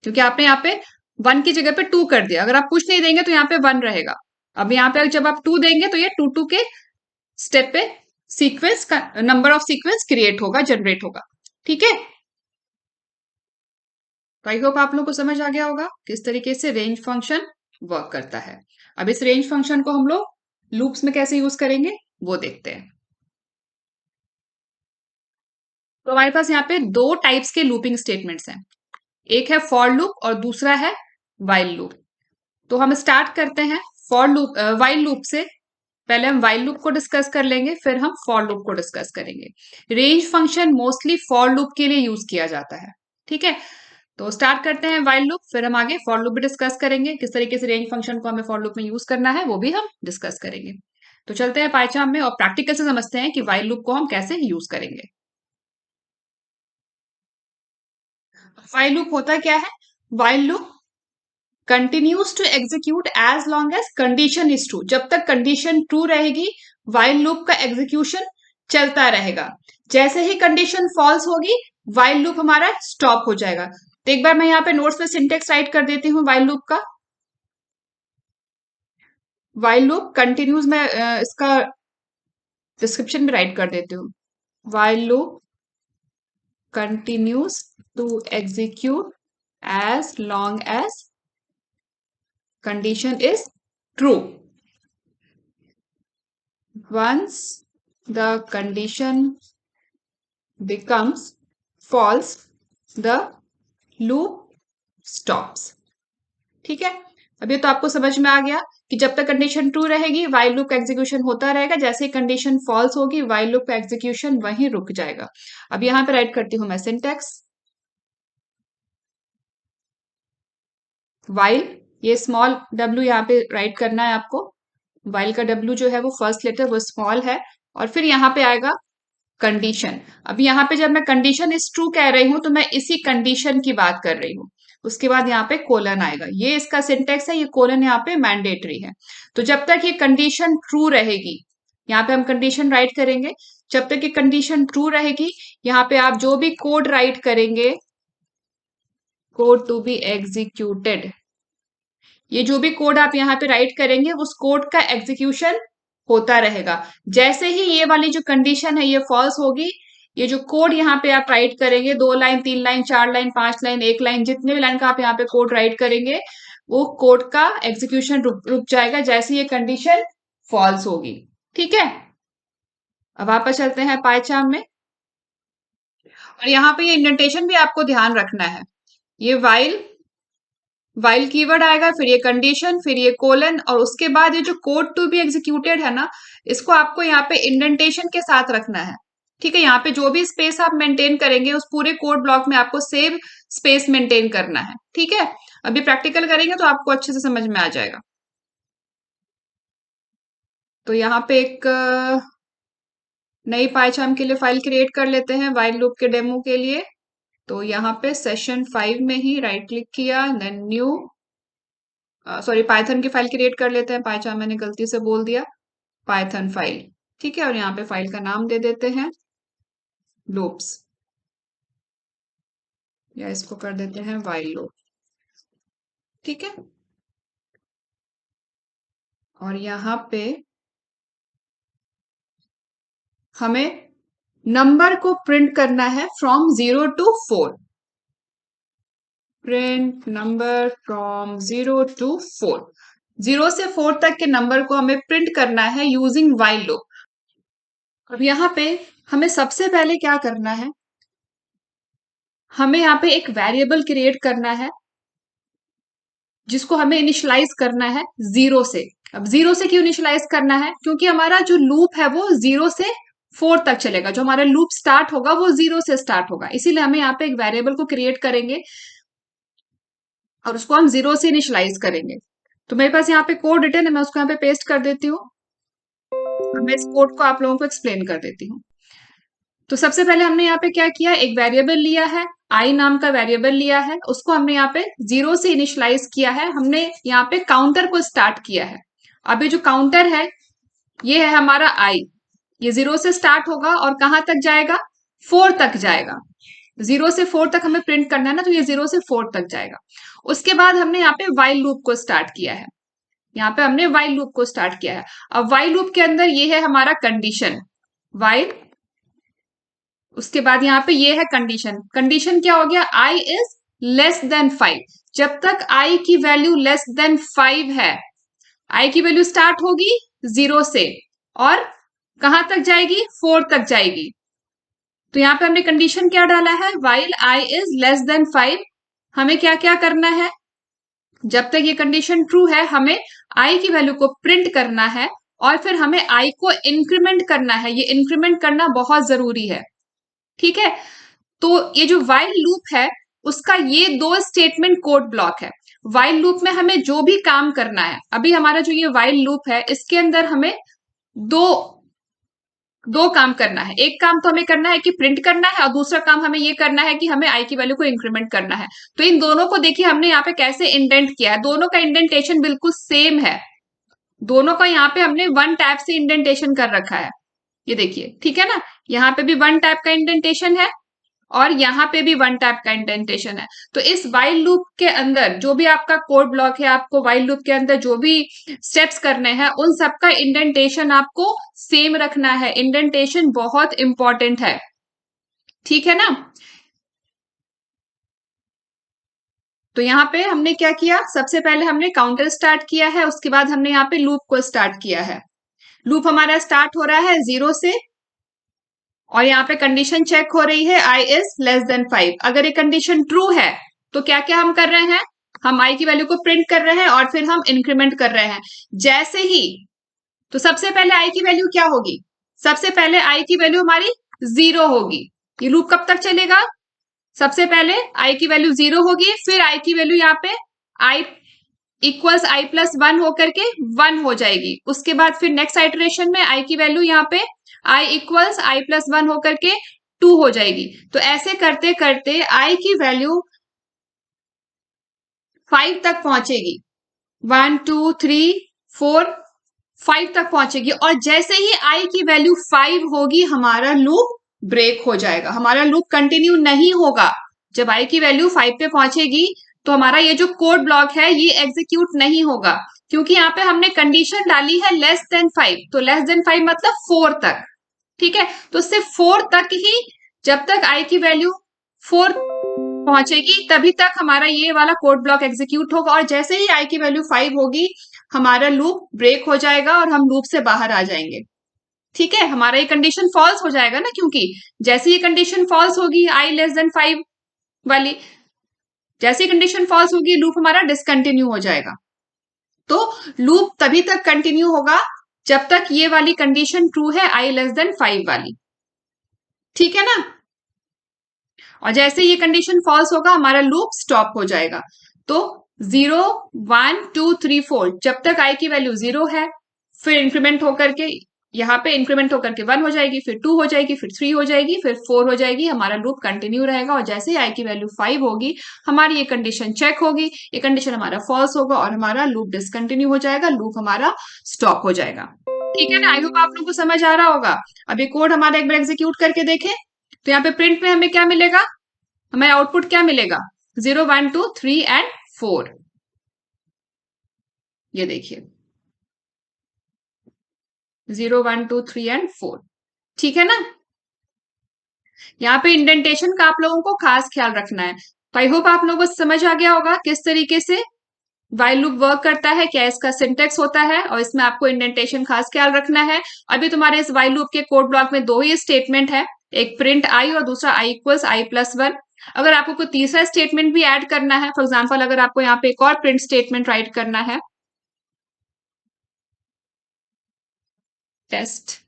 क्योंकि आपने यहाँ पे 1 की जगह पे 2 कर दिया। अगर आप कुछ नहीं देंगे तो यहाँ पे 1 रहेगा। अब यहाँ पे जब आप 2 देंगे तो ये 2 के स्टेप पे सीक्वेंस का नंबर ऑफ सीक्वेंस क्रिएट होगा, जनरेट होगा, ठीक है। तो आई होप आप लोग को समझ आ गया होगा किस तरीके से रेंज फंक्शन वर्क करता है। अब इस रेंज फंक्शन को हम लोग लूप्स में कैसे यूज करेंगे वो देखते हैं। तो हमारे पास यहाँ पे 2 टाइप्स के लूपिंग स्टेटमेंट्स हैं, एक है फॉर लूप और दूसरा है वाइल लूप। तो हम स्टार्ट करते हैं फॉर लूप वाइल लूप से। पहले हम वाइल लूप को डिस्कस कर लेंगे, फिर हम फॉर लूप को डिस्कस करेंगे। Range function mostly for loop के लिए यूज किया जाता है, ठीक है। तो स्टार्ट करते हैं वाइल लूप, फिर हम आगे फॉर लूप भी डिस्कस करेंगे, किस तरीके से रेंज फंक्शन को हमें फॉर लूप में यूज करना है वो भी हम डिस्कस करेंगे। तो चलते हैं पाइथन में और प्रैक्टिकल से समझते हैं कि वाइल लूप को हम कैसे यूज करेंगे। वाइल लूप होता क्या है, while loop continues to execute as long as condition is true. जब तक कंडीशन ट्रू रहेगी वाइल लूप का एग्जीक्यूशन चलता रहेगा। जैसे ही कंडीशन फॉल्स होगी वाइल लूप हमारा स्टॉप हो जाएगा। तो एक बार मैं यहाँ पे नोट्स में सिंटेक्स राइट कर देती हूँ वाइल लूप का। वाइल लूप कंटिन्यूज, मैं इसका डिस्क्रिप्शन में राइट कर देती हूँ। While loop continues to execute as long as condition is true. Once the condition becomes false, the loop stops. ठीक है, अब ये तो आपको समझ में आ गया कि जब तक कंडीशन ट्रू रहेगी वाइल लूप का एग्जीक्यूशन होता रहेगा, जैसे ही कंडीशन फॉल्स होगी वाइल लूप का एग्जीक्यूशन वहीं रुक जाएगा। अब यहां पे राइट करती हूं मैं सिंटैक्स। वाइल, ये स्मॉल w यहाँ पे राइट करना है आपको। वाइल का w जो है वो फर्स्ट लेटर वो स्मॉल है, और फिर यहाँ पे आएगा कंडीशन। अब यहाँ पे जब मैं कंडीशन इज ट्रू कह रही हूं तो मैं इसी कंडीशन की बात कर रही हूँ। उसके बाद यहाँ पे कोलन आएगा, ये इसका सिंटेक्स है, ये कोलन यहाँ पे मैंडेटरी है। तो जब तक ये कंडीशन ट्रू रहेगी, यहाँ पे हम कंडीशन राइट करेंगे, जब तक ये कंडीशन ट्रू रहेगी यहाँ पे आप जो भी कोड राइट करेंगे, कोड टू बी एग्जीक्यूटेड, ये जो भी कोड आप यहाँ पे राइट करेंगे उस कोड का एग्जीक्यूशन होता रहेगा। जैसे ही ये वाली जो कंडीशन है ये फॉल्स होगी, ये जो कोड यहाँ पे आप राइट करेंगे, 2 line 3 line 4 line 5 line 1 line, जितने भी लाइन का आप यहाँ पे कोड राइट करेंगे वो कोड का एग्जीक्यूशन रुक जाएगा जैसे ये कंडीशन फॉल्स होगी। ठीक है, अब वापस चलते हैं पाइचार्म में, और यहाँ पे ये इंडेंटेशन भी आपको ध्यान रखना है। ये वाइल कीवर्ड आएगा, फिर ये कंडीशन, फिर ये कोलन, और उसके बाद ये जो कोड टू बी एग्जीक्यूटेड है ना, इसको आपको यहाँ पे इंडेंटेशन के साथ रखना है। ठीक है, यहाँ पे जो भी स्पेस आप मेंटेन करेंगे उस पूरे कोड ब्लॉक में आपको सेव स्पेस मेंटेन करना है। ठीक है, अभी प्रैक्टिकल करेंगे तो आपको अच्छे से समझ में आ जाएगा। तो यहाँ पे एक नई पाइचार्म के लिए फाइल क्रिएट कर लेते हैं वाइल लूप के डेमो के लिए। तो यहाँ पे सेशन 5 में ही राइट क्लिक किया, देन न्यू, सॉरी पाइथन की फाइल क्रिएट कर लेते हैं, पाइचार्म मैंने गलती से बोल दिया, पाइथन फाइल। ठीक है, और यहाँ पे फाइल का नाम दे देते हैं लूप्स, या इसको कर देते हैं वाइल लूप। ठीक है, और यहाँ पे हमें नंबर को प्रिंट करना है from 0 to 4। Print number from 0 to 4, 0 से 4 तक के नंबर को हमें प्रिंट करना है यूजिंग वाइल लूप। अब यहाँ पे हमें सबसे पहले क्या करना है, हमें यहाँ पे एक वेरिएबल क्रिएट करना है जिसको हमें इनिशियलाइज करना है 0 से। अब 0 से क्यों इनिशियलाइज करना है, क्योंकि हमारा जो लूप है वो 0 से 4 तक चलेगा, जो हमारा लूप स्टार्ट होगा वो 0 से स्टार्ट होगा, इसीलिए हमें यहाँ पे एक वेरिएबल को क्रिएट करेंगे और उसको हम 0 से इनिशियलाइज करेंगे। तो मेरे पास यहाँ पे कोड रिटन है, मैं उसको यहाँ पे पेस्ट कर देती हूँ। मैं इस कोड को आप लोगों को एक्सप्लेन कर देती हूँ। तो सबसे पहले हमने यहाँ पे क्या किया, एक वेरिएबल लिया है, आई नाम का वेरिएबल लिया है, उसको हमने यहाँ पे 0 से इनिशियलाइज किया है, हमने यहाँ पे काउंटर को स्टार्ट किया है। अब ये जो काउंटर है ये है हमारा आई, ये 0 से स्टार्ट होगा और कहाँ तक जाएगा, 4 तक जाएगा। 0 से 4 तक हमें प्रिंट करना है ना, तो ये 0 से 4 तक जाएगा। उसके बाद हमने यहाँ पे वाइल लूप को स्टार्ट किया है, यहाँ पे हमने वाइल लूप को स्टार्ट किया है। अब वाइल लूप के अंदर ये है हमारा कंडीशन वाइल, उसके बाद यहाँ पे ये है कंडीशन। कंडीशन क्या हो गया, आई इज लेस देन 5। जब तक आई की वैल्यू लेस देन 5 है, आई की वैल्यू स्टार्ट होगी 0 से और कहां तक जाएगी, 4 तक जाएगी। तो यहाँ पे हमने कंडीशन क्या डाला है, while I is less than 5। हमें क्या क्या करना है, जब तक ये कंडीशन ट्रू है हमें आई की वैल्यू को प्रिंट करना है और फिर हमें आई को इंक्रीमेंट करना है। ये इंक्रीमेंट करना बहुत जरूरी है। ठीक है, तो ये जो वाइल लूप है उसका ये 2 स्टेटमेंट कोड ब्लॉक है। वाइल लूप में हमें जो भी काम करना है, अभी हमारा जो ये वाइल लूप है इसके अंदर हमें दो काम करना है। एक काम तो हमें करना है कि प्रिंट करना है, और दूसरा काम हमें ये करना है कि हमें आई की वैल्यू को इंक्रीमेंट करना है। तो इन दोनों को देखिए हमने यहाँ पे कैसे इंडेंट किया है, दोनों का इंडेंटेशन बिल्कुल सेम है। दोनों का यहाँ पे हमने 1 टैब से इंडेंटेशन कर रखा है, ये देखिए। ठीक है ना, यहाँ पे भी 1 टैब का इंडेंटेशन है और यहाँ पे भी वन टाइप का इंडेंटेशन है। तो इस वाइल लूप के अंदर जो भी आपका कोड ब्लॉक है, आपको वाइल लूप के अंदर जो भी स्टेप्स करने हैं उन सबका इंडेंटेशन आपको सेम रखना है। इंडेंटेशन बहुत इंपॉर्टेंट है, ठीक है ना। तो यहाँ पे हमने क्या किया, सबसे पहले हमने काउंटर स्टार्ट किया है, उसके बाद हमने यहाँ पे लूप को स्टार्ट किया है। लूप हमारा स्टार्ट हो रहा है 0 से और यहाँ पे कंडीशन चेक हो रही है i इज लेस देन 5। अगर ये कंडीशन ट्रू है तो क्या क्या हम कर रहे हैं, हम i की वैल्यू को प्रिंट कर रहे हैं और फिर हम इंक्रीमेंट कर रहे हैं। जैसे ही, तो सबसे पहले i की वैल्यू क्या होगी, सबसे पहले i की वैल्यू हमारी 0 होगी। ये लूप कब तक चलेगा, सबसे पहले i की वैल्यू 0 होगी, फिर i की वैल्यू यहाँ पे i इक्वल्स i प्लस 1 होकर के 1 हो जाएगी। उसके बाद फिर नेक्स्ट आइटरेशन में i की वैल्यू यहाँ पे i इक्वल्स i प्लस 1 होकर के 2 हो जाएगी। तो ऐसे करते करते i की वैल्यू 5 तक पहुंचेगी, 1 2 3 4 5 तक पहुंचेगी। और जैसे ही i की वैल्यू 5 होगी हमारा लूप ब्रेक हो जाएगा, हमारा लूप कंटिन्यू नहीं होगा। जब i की वैल्यू 5 पे पहुंचेगी तो हमारा ये जो कोड ब्लॉक है ये एग्जीक्यूट नहीं होगा, क्योंकि यहाँ पे हमने कंडीशन डाली है लेस देन 5। तो लेस देन 5 मतलब 4 तक, ठीक है। तो सिर्फ 4 तक ही, जब तक i की वैल्यू 4 पहुंचेगी तभी तक हमारा ये वाला कोड ब्लॉक एग्जीक्यूट होगा। और जैसे ही i की वैल्यू 5 होगी हमारा लूप ब्रेक हो जाएगा और हम लूप से बाहर आ जाएंगे, ठीक है। हमारा ये कंडीशन फॉल्स हो जाएगा ना, क्योंकि जैसे ये कंडीशन फॉल्स होगी i लेस देन 5 वाली, जैसी कंडीशन फॉल्स होगी लूप हमारा डिसकंटिन्यू हो जाएगा। तो लूप तभी तक कंटिन्यू होगा जब तक ये वाली कंडीशन ट्रू है, i लेस देन 5 वाली, ठीक है ना। और जैसे ये कंडीशन फॉल्स होगा हमारा लूप स्टॉप हो जाएगा। तो 0 1 2 3 4 जब तक i की वैल्यू 0 है, फिर इंक्रीमेंट होकर के यहाँ पे इंक्रीमेंट होकर के 1 हो जाएगी, फिर 2 हो जाएगी, फिर 3 हो जाएगी, फिर 4 हो जाएगी, हमारा लूप कंटिन्यू रहेगा। और जैसे ही i की वैल्यू 5 होगी हमारी ये कंडीशन चेक होगी, ये कंडीशन हमारा फॉल्स होगा और हमारा लूप डिसकंटिन्यू हो जाएगा, लूप हमारा स्टॉप हो जाएगा, ठीक है ना। आई होप आप लोगों को समझ आ रहा होगा। अब ये कोड हमारा एक बार एग्जीक्यूट करके देखें। तो यहाँ पे प्रिंट में हमें क्या मिलेगा, हमें आउटपुट क्या मिलेगा, 0 1 2 3 एंड 4। ये देखिए 0 1 2 3 एंड 4, ठीक है ना। यहाँ पे इंडेंटेशन का आप लोगों को खास ख्याल रखना है। तो आई होप आप लोगों को समझ आ गया होगा किस तरीके से वाइल लूप वर्क करता है, क्या इसका सिंटेक्स होता है, और इसमें आपको इंडेंटेशन खास ख्याल रखना है। अभी तुम्हारे इस वाइल लूप के कोड ब्लॉक में 2 ही स्टेटमेंट है, एक प्रिंट आई और दूसरा i इक्वल्स i प्लस 1। अगर आपको कोई तीसरा स्टेटमेंट भी ऐड करना है, फॉर एग्जाम्पल अगर आपको यहाँ पे एक और प्रिंट स्टेटमेंट राइट करना है, टेस्ट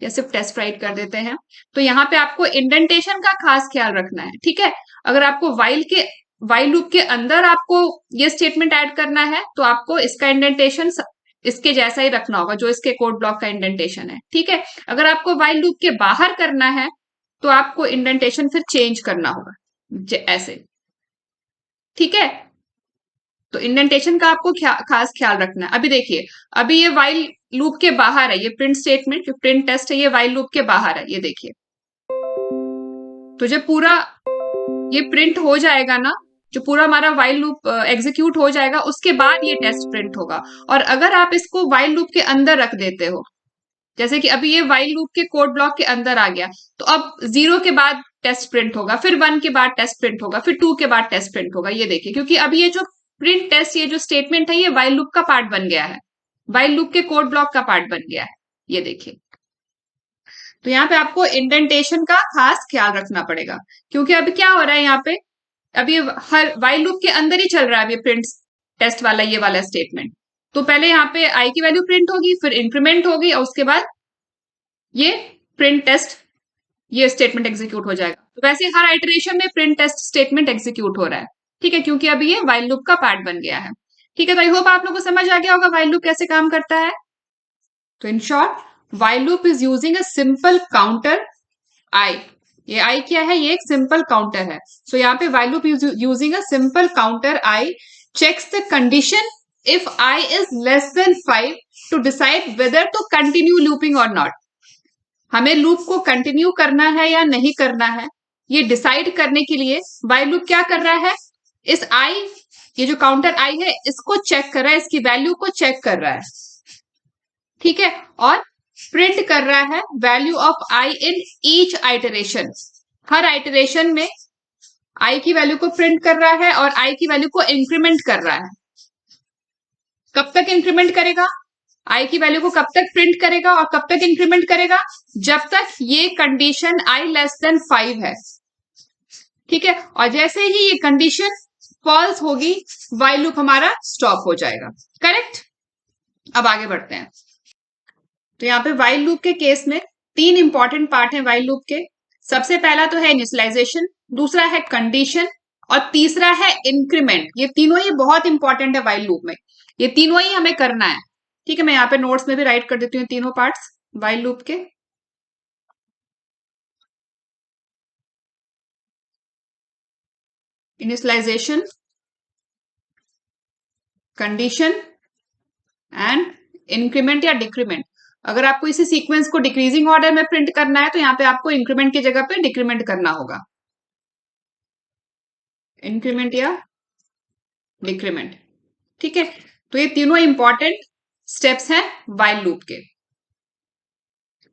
या सिर्फ टेस्ट राइट कर देते हैं, तो यहाँ पे आपको इंडेंटेशन का खास ख्याल रखना है, ठीक है। अगर आपको वाइल लूप के अंदर आपको ये स्टेटमेंट ऐड करना है तो आपको इसका इंडेंटेशन इसके जैसा ही रखना होगा जो इसके कोड ब्लॉक का इंडेंटेशन है, ठीक है। अगर आपको वाइल लूप के बाहर करना है तो आपको इंडेंटेशन फिर चेंज करना होगा ऐसे, ठीक है। तो इंडेंटेशन का आपको खास ख्याल रखना है। अभी देखिए, अभी ये वाइल लूप के बाहर है, ये प्रिंट स्टेटमेंट जो प्रिंट टेस्ट है ये वाइल लूप के बाहर है, ये देखिए। तो जब पूरा ये प्रिंट हो जाएगा ना, जो पूरा हमारा वाइल लूप एग्जीक्यूट हो जाएगा उसके बाद ये टेस्ट प्रिंट होगा। और अगर आप इसको वाइल लूप के अंदर रख देते हो, जैसे कि अभी ये वाइल लूप के कोड ब्लॉक के अंदर आ गया, तो अब 0 के बाद टेस्ट प्रिंट होगा, फिर 1 के बाद टेस्ट प्रिंट होगा, फिर 2 के बाद टेस्ट प्रिंट होगा। ये देखिए, क्योंकि अभी ये जो प्रिंट टेस्ट ये जो स्टेटमेंट है ये वाइल लूप का पार्ट बन गया है, वाइल लूप के कोड ब्लॉक का पार्ट बन गया है, ये देखिए। तो यहाँ पे आपको इंडेंटेशन का खास ख्याल रखना पड़ेगा, क्योंकि अभी क्या हो रहा है यहाँ पे, अभी हर वाइल लूप के अंदर ही चल रहा है अभी प्रिंट टेस्ट वाला ये वाला स्टेटमेंट। तो पहले यहाँ पे i की वैल्यू प्रिंट होगी, फिर इंक्रीमेंट होगी और उसके बाद ये प्रिंट टेस्ट ये स्टेटमेंट एग्जीक्यूट हो जाएगा। तो वैसे हर आइटरेशन में प्रिंट टेस्ट स्टेटमेंट एग्जीक्यूट हो रहा है, ठीक है, क्योंकि अभी ये वाइल लूप का पार्ट बन गया है, ठीक है। तो आई होप आप लोगों को समझ आ गया होगा वाइल लूप कैसे काम करता है। तो in short, while loop is using a simple counter i। ये i क्या है, ये एक सिंपल काउंटर है। सो यहाँ पे while loop using a simple counter i checks the condition if i is less than 5 to decide whether to continue looping or not। हमें loop को कंटिन्यू करना है या नहीं करना है, ये डिसाइड करने के लिए वाइल लूप क्या कर रहा है, इस आई, ये जो काउंटर आई है इसको चेक कर रहा है, इसकी वैल्यू को चेक कर रहा है, ठीक है, और प्रिंट कर रहा है value of I in each iteration. Her iteration में आई की वैल्यू को प्रिंट कर रहा है और आई की वैल्यू को इंक्रीमेंट कर रहा है। कब तक इंक्रीमेंट करेगा, आई की वैल्यू को कब तक प्रिंट करेगा और कब तक इंक्रीमेंट करेगा, जब तक ये कंडीशन आई लेस देन 5 है, ठीक है, और जैसे ही ये कंडीशन फॉल्स होगी वाइल लूप हमारा स्टॉप हो जाएगा। करेक्ट। अब आगे बढ़ते हैं। तो यहाँ पे वाइल लूप के केस में 3 इंपॉर्टेंट पार्ट हैं वाइल लूप के। सबसे पहला तो है इनिशियलाइजेशन, दूसरा है कंडीशन और तीसरा है इंक्रीमेंट। ये तीनों ही बहुत इंपॉर्टेंट है वाइल लूप में, ये तीनों ही हमें करना है, ठीक है। मैं यहाँ पे नोट्स में भी राइट कर देती हूँ तीनों पार्ट्स वाइल लूप के। इनिशियलाइजेशन, कंडीशन एंड इंक्रीमेंट या डिक्रीमेंट। अगर आपको इसी सीक्वेंस को डिक्रीजिंग ऑर्डर में प्रिंट करना है तो यहाँ पे आपको इंक्रीमेंट की जगह पे डिक्रीमेंट करना होगा, इंक्रीमेंट या डिक्रीमेंट, ठीक है। तो ये तीनों इंपॉर्टेंट स्टेप्स हैं वाइल लूप के,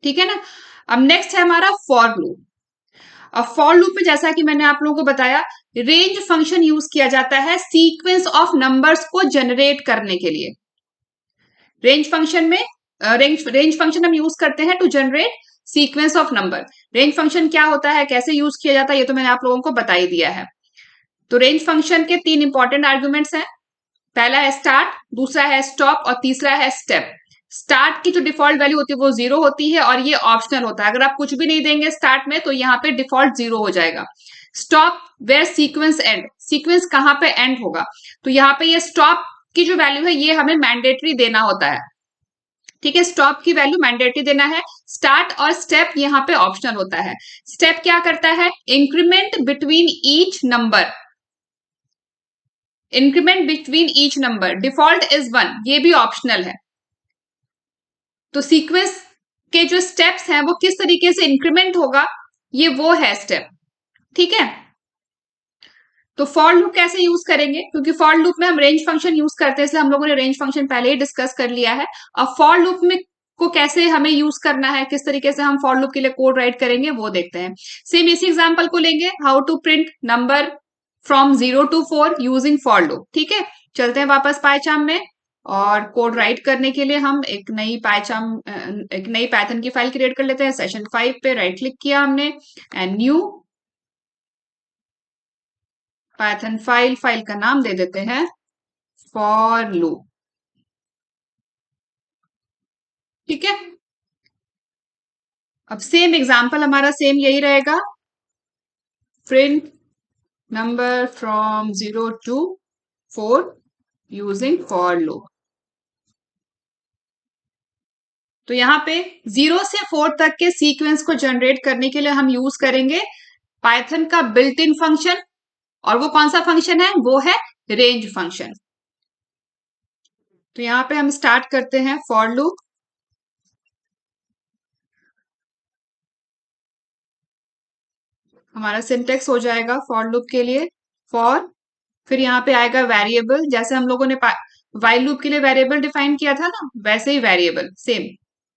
ठीक है ना। अब नेक्स्ट है हमारा फॉर लूप। अब फॉर लूप में जैसा कि मैंने आप लोगों को बताया, रेंज फंक्शन यूज किया जाता है सीक्वेंस ऑफ नंबर्स को जनरेट करने के लिए। रेंज फंक्शन में रेंज फंक्शन हम यूज करते हैं to generate sequence of number. Range function क्या होता है, कैसे यूज किया जाता है, ये तो मैंने आप लोगों को बता ही दिया है। तो रेंज फंक्शन के 3 इंपॉर्टेंट आर्ग्यूमेंट्स हैं। पहला है स्टार्ट, दूसरा है स्टॉप और तीसरा है स्टेप। स्टार्ट की जो डिफॉल्ट वैल्यू होती है वो 0 होती है और ये ऑप्शनल होता है। अगर आप कुछ भी नहीं देंगे स्टार्ट में तो यहाँ पे डिफॉल्ट 0 हो जाएगा। Stop where sequence end, sequence कहाँ पे एंड होगा, तो यहाँ पे ये स्टॉप की जो वैल्यू है ये हमें मैंडेटरी देना होता है, ठीक है। स्टॉप की वैल्यू मैंडेटरी देना है। स्टार्ट और स्टेप यहाँ पे ऑप्शनल होता है। स्टेप क्या करता है, increment between each number, increment between each number, default is 1, ये भी ऑप्शनल है। तो सीक्वेंस के जो स्टेप्स हैं वो किस तरीके से इंक्रीमेंट होगा, ये वो है स्टेप, ठीक है। तो फॉर लूप कैसे यूज करेंगे, क्योंकि फॉर लूप में हम रेंज फंक्शन यूज करते हैं इसलिए हम लोगों ने रेंज फंक्शन पहले ही डिस्कस कर लिया है। अब फॉर लूप में को कैसे हमें यूज करना है, किस तरीके से हम फॉर लूप के लिए कोड राइट करेंगे वो देखते हैं। सेम इसी एग्जांपल को लेंगे, how to print number from 0 to 4 using for loop, ठीक है। चलते हैं वापस पाइचार्म में और कोड राइट करने के लिए हम एक नई पाइथन की फाइल क्रिएट कर लेते हैं। सेशन 5 पे राइट क्लिक किया हमने एंड न्यू पाइथन फाइल का नाम दे देते हैं फॉर लूप, ठीक है। अब सेम एग्जांपल हमारा सेम यही रहेगा, print number from 0 to 4 using for loop. तो यहाँ पे 0 से 4 तक के सीक्वेंस को जनरेट करने के लिए हम यूज करेंगे पाइथन का बिल्ट इन फंक्शन, और वो कौन सा फंक्शन है, वो है रेंज फंक्शन। तो यहाँ पे हम स्टार्ट करते हैं फॉर लूप। हमारा सिंटेक्स हो जाएगा फॉर लूप के लिए फॉर, फिर यहाँ पे आएगा वेरिएबल, जैसे हम लोगों ने वाइल लूप के लिए वेरिएबल डिफाइन किया था ना, वैसे ही वेरिएबल सेम,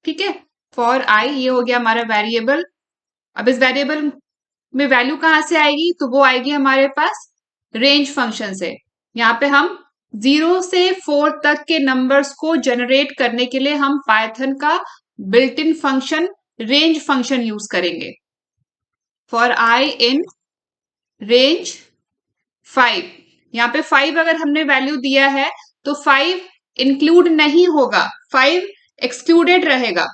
ठीक है। फॉर आई, ये हो गया हमारा वेरिएबल। अब इस वेरिएबल में वैल्यू कहाँ से आएगी, तो वो आएगी हमारे पास रेंज फंक्शन से। यहाँ पे हम 0 से 4 तक के नंबर्स को जनरेट करने के लिए हम पाइथन का built in function range function use करेंगे। फॉर आई इन रेंज 5, यहाँ पे 5 अगर हमने वैल्यू दिया है तो 5 इंक्लूड नहीं होगा, 5 एक्सक्लूडेड रहेगा,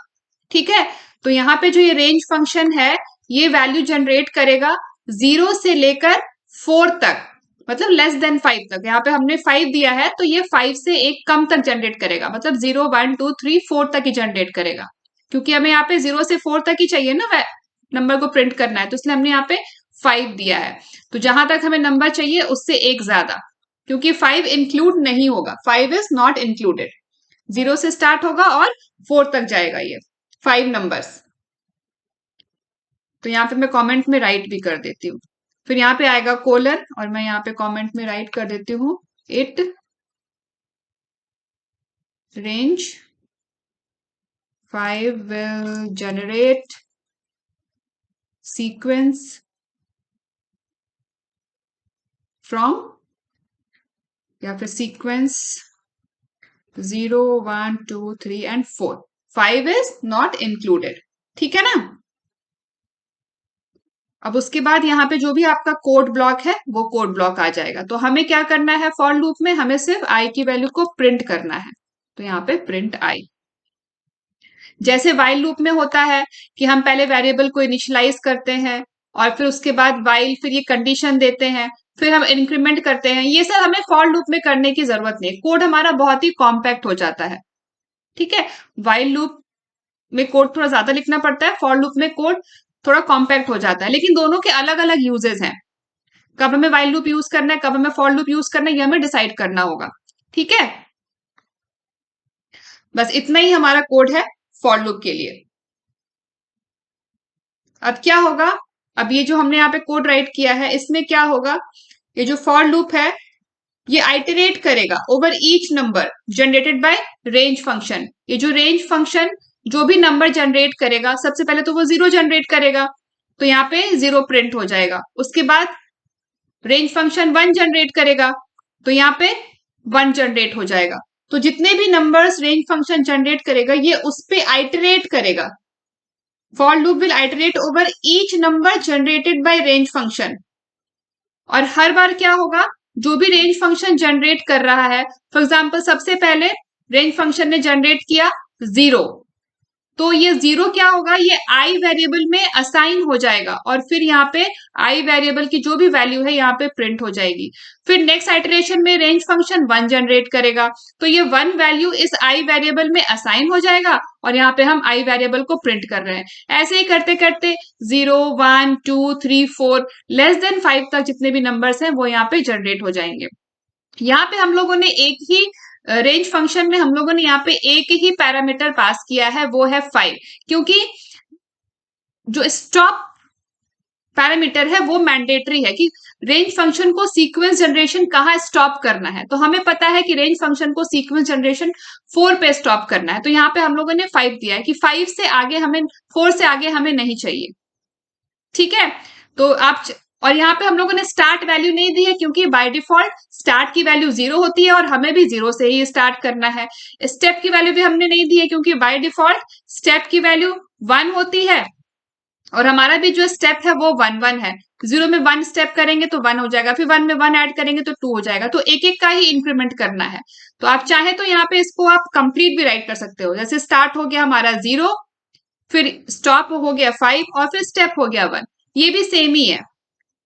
ठीक है। तो यहाँ पे जो ये रेंज फंक्शन है ये वैल्यू जनरेट करेगा 0 से लेकर 4 तक, मतलब लेस देन 5 तक। यहाँ पे हमने 5 दिया है तो ये 5 से एक कम तक जनरेट करेगा, मतलब 0 1 2 3 4 तक ही जनरेट करेगा, क्योंकि हमें यहाँ पे 0 से 4 तक ही चाहिए ना नंबर को प्रिंट करना है, तो इसलिए हमने यहाँ पे 5 दिया है। तो जहां तक हमें नंबर चाहिए उससे एक ज्यादा, क्योंकि 5 इंक्लूड नहीं होगा, 5 इज नॉट इंक्लूडेड। 0 से स्टार्ट होगा और 4 तक जाएगा ये 5 नंबर्स, तो यहाँ पे मैं कमेंट में राइट भी कर देती हूँ। फिर यहाँ पे आएगा कोलन और मैं यहाँ पे कमेंट में राइट कर देती हूँ it range 5 will generate sequence from या फिर sequence 0 1 2 3 and 4. 5 is not included. ठीक है ना। अब उसके बाद यहाँ पे जो भी आपका कोड ब्लॉक है वो कोड ब्लॉक आ जाएगा। तो हमें क्या करना है फॉर लूप में, हमें सिर्फ आई की वैल्यू को प्रिंट करना है। तो यहाँ पे प्रिंट आई। जैसे वाइल लूप में होता है कि हम पहले वेरिएबल को इनिशियलाइज करते हैं और फिर उसके बाद वाइल, फिर ये कंडीशन देते हैं, फिर हम इंक्रीमेंट करते हैं। ये सब हमें फॉर लूप में करने की जरूरत नहीं, कोड हमारा बहुत ही कॉम्पैक्ट हो जाता है। ठीक है, वाइल लूप में कोड थोड़ा ज्यादा लिखना पड़ता है, फॉर लूप में कोड थोड़ा कॉम्पैक्ट हो जाता है, लेकिन दोनों के अलग अलग यूजेस हैं। कब हमें वाइल लूप यूज करना है, कब हमें फॉर लूप यूज करना है, ये हमें डिसाइड करना होगा। ठीक है, बस इतना ही हमारा कोड है फॉर लूप के लिए। अब क्या होगा, अब ये जो हमने यहाँ पे कोड राइट किया है इसमें क्या होगा, ये जो फॉर लूप है ये आइटरेट करेगा over each number generated by range function. ये जो रेंज फंक्शन जो भी नंबर जनरेट करेगा, सबसे पहले तो वो 0 जनरेट करेगा, तो यहाँ पे 0 प्रिंट हो जाएगा। उसके बाद रेंज फंक्शन 1 जनरेट करेगा, तो यहाँ पे 1 जनरेट हो जाएगा। तो जितने भी नंबर्स रेंज फंक्शन जनरेट करेगा ये उस पे आइटरेट करेगा। For loop will iterate over each number generated by range function. और हर बार क्या होगा, जो भी रेंज फंक्शन जनरेट कर रहा है, फॉर एग्जाम्पल सबसे पहले रेंज फंक्शन ने जनरेट किया 0, तो ये 0 क्या होगा, ये आई वेरिएबल में असाइन हो जाएगा और फिर यहाँ पे आई वेरिएबल की जो भी वैल्यू है यहाँ पे प्रिंट हो जाएगी। फिर नेक्स्ट आइटरेशन में रेंज फंक्शन 1 जनरेट करेगा, तो ये 1 वैल्यू इस आई वेरिएबल में असाइन हो जाएगा और यहाँ पे हम आई वेरिएबल को प्रिंट कर रहे हैं। ऐसे ही करते करते 0 1 2 3 4 लेस देन 5 तक जितने भी नंबर्स हैं वो यहाँ पे जनरेट हो जाएंगे। यहाँ पे हम लोगों ने एक ही रेंज फंक्शन में हम लोगों ने यहाँ पे एक ही पैरामीटर पास किया है, वो है 5, क्योंकि जो स्टॉप पैरामीटर है वो मैंडेटरी है कि रेंज फंक्शन को सीक्वेंस जनरेशन कहाँ स्टॉप करना है। तो हमें पता है कि रेंज फंक्शन को सीक्वेंस जनरेशन 4 पे स्टॉप करना है, तो यहाँ पे हम लोगों ने 5 दिया है कि 5 से आगे हमें, 4 से आगे हमें नहीं चाहिए। ठीक है, तो आप, और यहाँ पे हम लोगों ने स्टार्ट वैल्यू नहीं दी है क्योंकि बाय डिफॉल्ट स्टार्ट की वैल्यू 0 होती है और हमें भी 0 से ही स्टार्ट करना है। स्टेप की वैल्यू भी हमने नहीं दी है क्योंकि बाय डिफॉल्ट स्टेप की वैल्यू 1 होती है और हमारा भी जो स्टेप है वो 1 1 है। 0 में 1 स्टेप करेंगे तो 1 हो जाएगा, फिर 1 में 1 ऐड करेंगे तो 2 हो जाएगा, तो एक एक का ही इंक्रीमेंट करना है। तो आप चाहे तो यहाँ पे इसको आप कंप्लीट भी राइट कर सकते हो, जैसे स्टार्ट हो गया हमारा 0, फिर स्टॉप हो गया 5 और फिर स्टेप हो गया 1। ये भी सेम ही है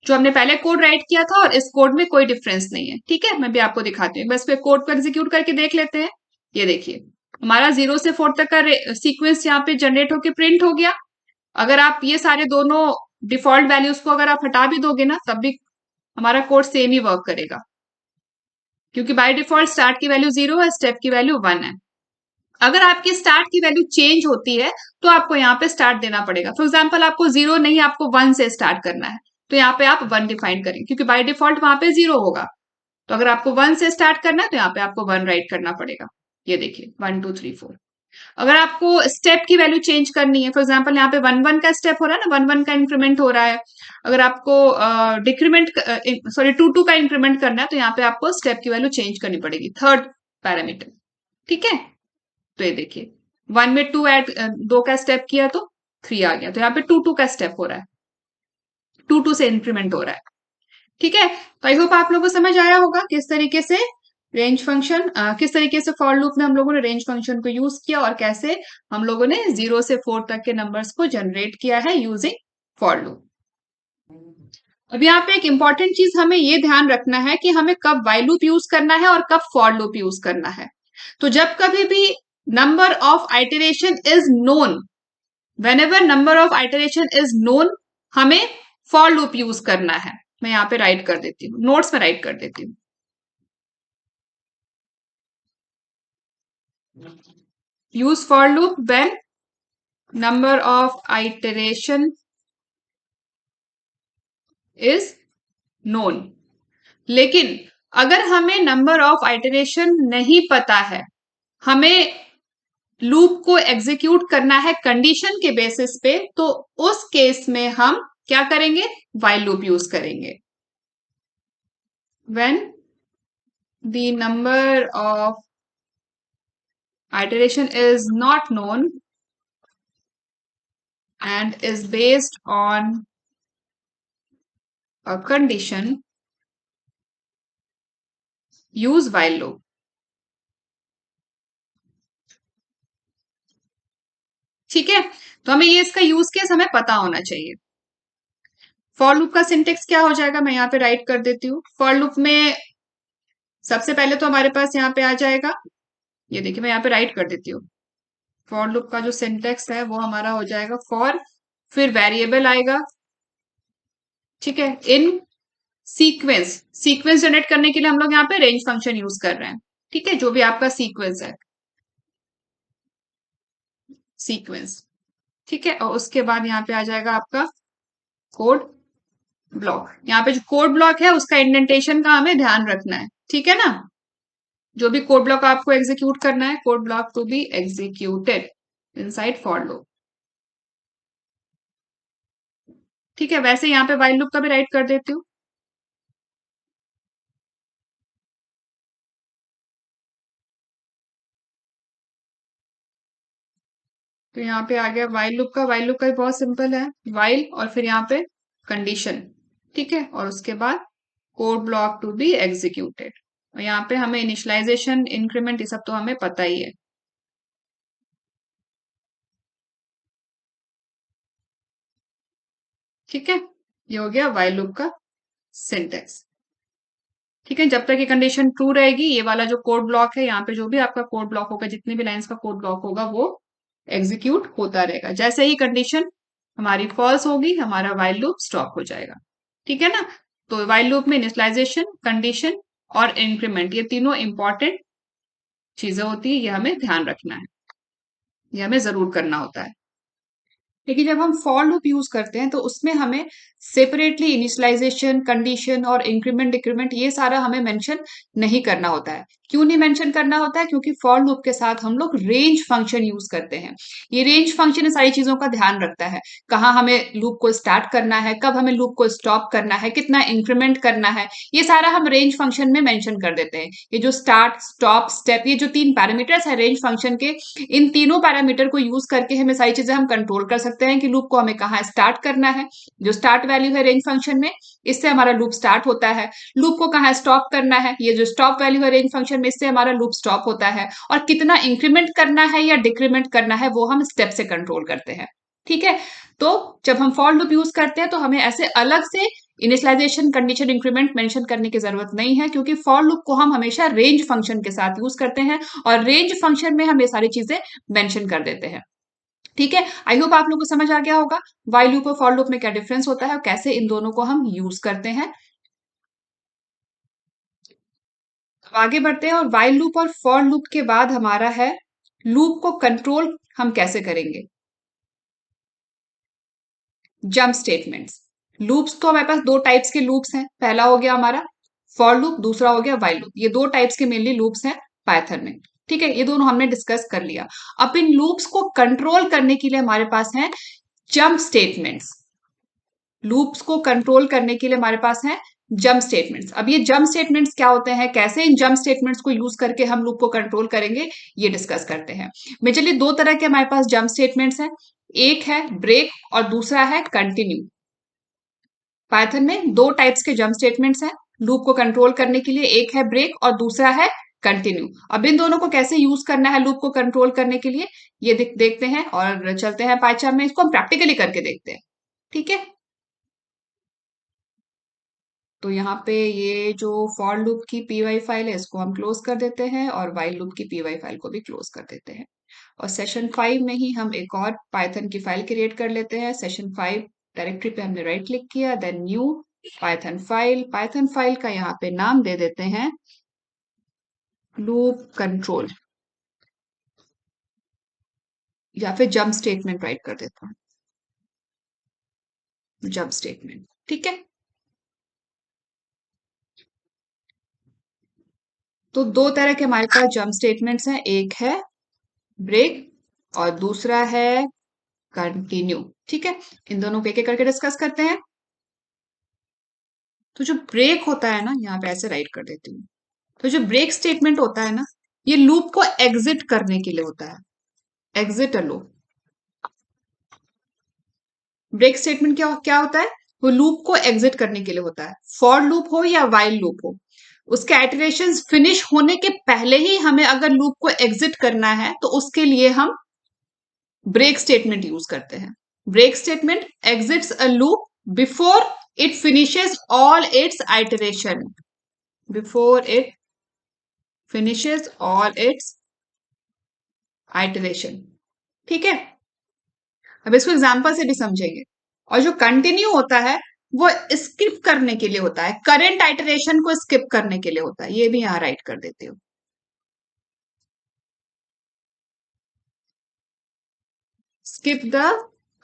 जो हमने पहले कोड राइट किया था और इस कोड में कोई डिफरेंस नहीं है। ठीक है, मैं भी आपको दिखाती हूँ, बस फिर कोड को एग्जीक्यूट करके देख लेते हैं। ये देखिए हमारा 0 से 4 तक का सीक्वेंस यहाँ पे जनरेट होके प्रिंट हो गया। अगर आप ये सारे दोनों डिफॉल्ट वैल्यूज को अगर आप हटा भी दोगे ना तब भी हमारा कोड सेम ही वर्क करेगा, क्योंकि बाय डिफॉल्ट स्टार्ट की वैल्यू 0 है, स्टेप की वैल्यू 1 है। अगर आपकी स्टार्ट की वैल्यू चेंज होती है तो आपको यहाँ पे स्टार्ट देना पड़ेगा। फॉर एग्जाम्पल आपको 0 नहीं, आपको 1 से स्टार्ट करना है, तो यहाँ पे आप 1 डिफाइन करेंगे क्योंकि बाय डिफॉल्ट वहां पे 0 होगा। तो अगर आपको 1 से स्टार्ट करना है तो यहाँ पे आपको 1 राइट करना पड़ेगा। ये देखिए 1 2 3 4। अगर आपको स्टेप की वैल्यू चेंज करनी है, फॉर एग्जाम्पल यहाँ पे 1 1 का स्टेप हो रहा है ना, 1 1 का इंक्रीमेंट हो रहा है। अगर आपको डिक्रीमेंट, सॉरी 2 2 का इंक्रीमेंट करना है तो यहाँ पे आपको स्टेप की वैल्यू चेंज करनी पड़ेगी, थर्ड पैरामीटर। ठीक है, तो ये देखिए 1 में 2 ऐड, 2 का स्टेप किया तो 3 आ गया, तो यहाँ पे 2 2 का स्टेप हो रहा है, 2 2 से इंक्रीमेंट हो रहा है। ठीक है, तो आई होप आप लोगों को समझ आया होगा किस तरीके से रेंज फंक्शन, किस तरीके से फॉर लूप में हम लोगों ने रेंज फंक्शन को यूज किया और कैसे हम लोगों ने 0 से 4 तक के नंबर्स को जनरेट किया है यूजिंग फॉर लूप। अब यहाँ पे एक इंपॉर्टेंट चीज हमें ये ध्यान रखना है कि हमें कब व्हाइल लूप यूज करना है और कब फॉर लूप यूज करना है। तो जब कभी भी number of iteration is known, whenever number of iteration is known, हमें फॉर लूप यूज करना है। मैं यहाँ पे राइट कर देती हूँ, नोट्स में राइट कर देती हूँ। use for loop when number of iteration is known. लेकिन अगर हमें नंबर ऑफ आइटरेशन नहीं पता है, हमें लूप को एग्जीक्यूट करना है कंडीशन के बेसिस पे, तो उस केस में हम क्या करेंगे, व्हाइल लूप यूज करेंगे। When the number of iteration is not known and is based on a condition, use while loop। ठीक है, तो हमें ये इसका यूज केस हमें पता होना चाहिए। फॉर लूप का सिंटेक्स क्या हो जाएगा, मैं यहाँ पे राइट कर देती हूँ। फॉर लूप में सबसे पहले तो हमारे पास यहाँ पे आ जाएगा, ये देखिए मैं यहाँ पे राइट कर देती हूँ। फॉर लूप का जो सिंटेक्स है वो हमारा हो जाएगा फॉर, फिर वेरिएबल आएगा, ठीक है, इन सीक्वेंस। सीक्वेंस जनरेट करने के लिए हम लोग यहाँ पे रेंज फंक्शन यूज कर रहे हैं, ठीक है, जो भी आपका सीक्वेंस है, सीक्वेंस, ठीक है। और उसके बाद यहाँ पे आ जाएगा आपका कोड ब्लॉक। यहाँ पे जो कोड ब्लॉक है उसका इंडेंटेशन का हमें ध्यान रखना है, ठीक है ना। जो भी कोड ब्लॉक आपको एग्जीक्यूट करना है, code block to be executed inside for loop, ठीक है। वैसे यहाँ पे व्हाइल लूप का भी राइट कर देती हूँ। तो यहाँ पे आ गया व्हाइल लूप का। व्हाइल लूप का भी बहुत सिंपल है, व्हाइल और फिर यहाँ पे कंडीशन, ठीक है, और उसके बाद code block to be executed. और यहाँ पे हमें इनिशियलाइजेशन, इंक्रीमेंट, ये सब तो हमें पता ही है, ठीक है। ये हो गया व्हाइल लूप का सिंटेक्स, ठीक है। जब तक ये कंडीशन ट्रू रहेगी, ये वाला जो कोड ब्लॉक है, यहाँ पे जो भी आपका कोड ब्लॉक होगा, जितनी भी लाइंस का कोड ब्लॉक होगा, वो एग्जीक्यूट होता रहेगा। जैसे ही कंडीशन हमारी फॉल्स होगी, हमारा व्हाइल लूप स्टॉप हो जाएगा, ठीक है ना। तो व्हाइल लूप में इनिशियलाइजेशन, कंडीशन और इंक्रीमेंट, ये तीनों इंपॉर्टेंट चीजें होती है, ये हमें ध्यान रखना है, ये हमें जरूर करना होता है। लेकिन जब हम फॉर लूप यूज करते हैं तो उसमें हमें सेपरेटली इनिशियलाइजेशन, कंडीशन और इंक्रीमेंट डिक्रीमेंट ये सारा हमें मेंशन नहीं करना होता है। क्यों नहीं मेंशन करना होता है, क्योंकि फॉर लूप के साथ हम लोग रेंज फंक्शन यूज करते हैं। ये रेंज फंक्शन इन सारी चीजों का ध्यान रखता है, कहाँ हमें लूप को स्टार्ट करना है, कब हमें लूप को स्टॉप करना है, कितना इंक्रीमेंट करना है, ये सारा हम रेंज फंक्शन में मेंशन कर देते हैं। ये जो स्टार्ट, स्टॉप, स्टेप, ये जो तीन पैरामीटर्स है रेंज फंक्शन के, इन तीनों पैरामीटर को यूज करके हमें सारी चीजें हम कंट्रोल कर सकते हैं कि लूप को हमें कहाँ स्टार्ट करना है। जो स्टार्ट वैल्यू है रेंज फंक्शन में, इससे हमारा लूप स्टार्ट होता है। लूप को कहाँ स्टॉप करना है, ये जो स्टॉप वैल्यू है रेंज फंक्शन में, इससे हमारा लूप स्टॉप होता है। और कितना इंक्रीमेंट करना है या डिक्रीमेंट करना है, वो हम स्टेप से कंट्रोल करते हैं, ठीक है। तो जब हम फॉर लूप यूज करते हैं तो हमें ऐसे अलग से इनिशियलाइजेशन, कंडीशन, इंक्रीमेंट मेंशन करने की जरूरत नहीं है, क्योंकि फॉर लूप को हम हमेशा रेंज फंक्शन के साथ यूज करते हैं और रेंज फंक्शन में हम ये सारी चीजें मेंशन कर देते हैं, ठीक है। आई होप आप लोग को समझ आ गया होगा व्हाइल लूप और फॉर लूप में क्या डिफरेंस होता है और कैसे इन दोनों को हम यूज करते हैं। अब आगे बढ़ते हैं, और व्हाइल लूप और फॉर लूप के बाद हमारा है लूप को कंट्रोल हम कैसे करेंगे। Jump statements. लूप्स तो हमारे पास दो टाइप्स के लूप्स हैं, पहला हो गया हमारा फॉर लूप, दूसरा हो गया व्हाइल लूप। ये दो टाइप्स के मेनली लूप्स हैं पाइथन में, ठीक है। ये दोनों हमने डिस्कस कर लिया। अब इन लूप्स को कंट्रोल करने के लिए हमारे पास है जंप स्टेटमेंट्स। लूप्स को कंट्रोल करने के लिए हमारे पास है जंप स्टेटमेंट्स। अब ये जंप स्टेटमेंट्स क्या होते हैं, कैसे इन जंप स्टेटमेंट्स को यूज करके हम लूप को कंट्रोल करेंगे, ये डिस्कस करते हैं। मेजरली दो तरह के हमारे पास जंप स्टेटमेंट्स हैं, एक है ब्रेक और दूसरा है कंटिन्यू। पाइथन में दो टाइप्स के जंप स्टेटमेंट्स हैं लूप को कंट्रोल करने के लिए, एक है ब्रेक और दूसरा है कंटिन्यू। अब इन दोनों को कैसे यूज करना है लूप को कंट्रोल करने के लिए, ये देखते हैं और चलते हैं पाइथन में, इसको हम प्रैक्टिकली करके देखते हैं, ठीक है। तो यहाँ पे ये जो फॉर लूप की पीवाई फाइल है, इसको हम क्लोज कर देते हैं और व्हाइल लूप की पीवाई फाइल को भी क्लोज कर देते हैं। और सेशन 5 में ही हम एक और पाइथन की फाइल क्रिएट कर लेते हैं। सेशन 5 डायरेक्टरी पे हमने राइट क्लिक किया, then new Python file. Python file का यहाँ पे नाम दे देते हैं लूप कंट्रोल, या फिर जंप स्टेटमेंट राइट कर देता हूँ, जंप स्टेटमेंट, ठीक है। तो दो तरह के हमारे पास जंप स्टेटमेंट्स हैं, एक है ब्रेक और दूसरा है कंटिन्यू। ठीक है, इन दोनों को एक एक करके डिस्कस करते हैं। तो जो ब्रेक होता है ना, यहाँ पे ऐसे राइट कर देती हूँ। तो जो ब्रेक स्टेटमेंट होता है ना, ये लूप को एग्जिट करने के लिए होता है, exit a loop. Break statement क्या क्या होता है? वो लूप को एग्जिट करने के लिए होता है। फॉर लूप हो या वाइल लूप हो, उसके आइटरेशन फिनिश होने के पहले ही हमें अगर लूप को एग्जिट करना है तो उसके लिए हम ब्रेक स्टेटमेंट यूज करते हैं। Break statement exits a loop before it finishes all its iteration, before it finishes all its iteration. ठीक है, अब इसको एग्जांपल से भी समझेंगे। और जो कंटिन्यू होता है वो स्किप करने के लिए होता है, करंट आइटरेशन को स्किप करने के लिए होता है। ये भी यहां राइट कर देती हूँ, स्किप द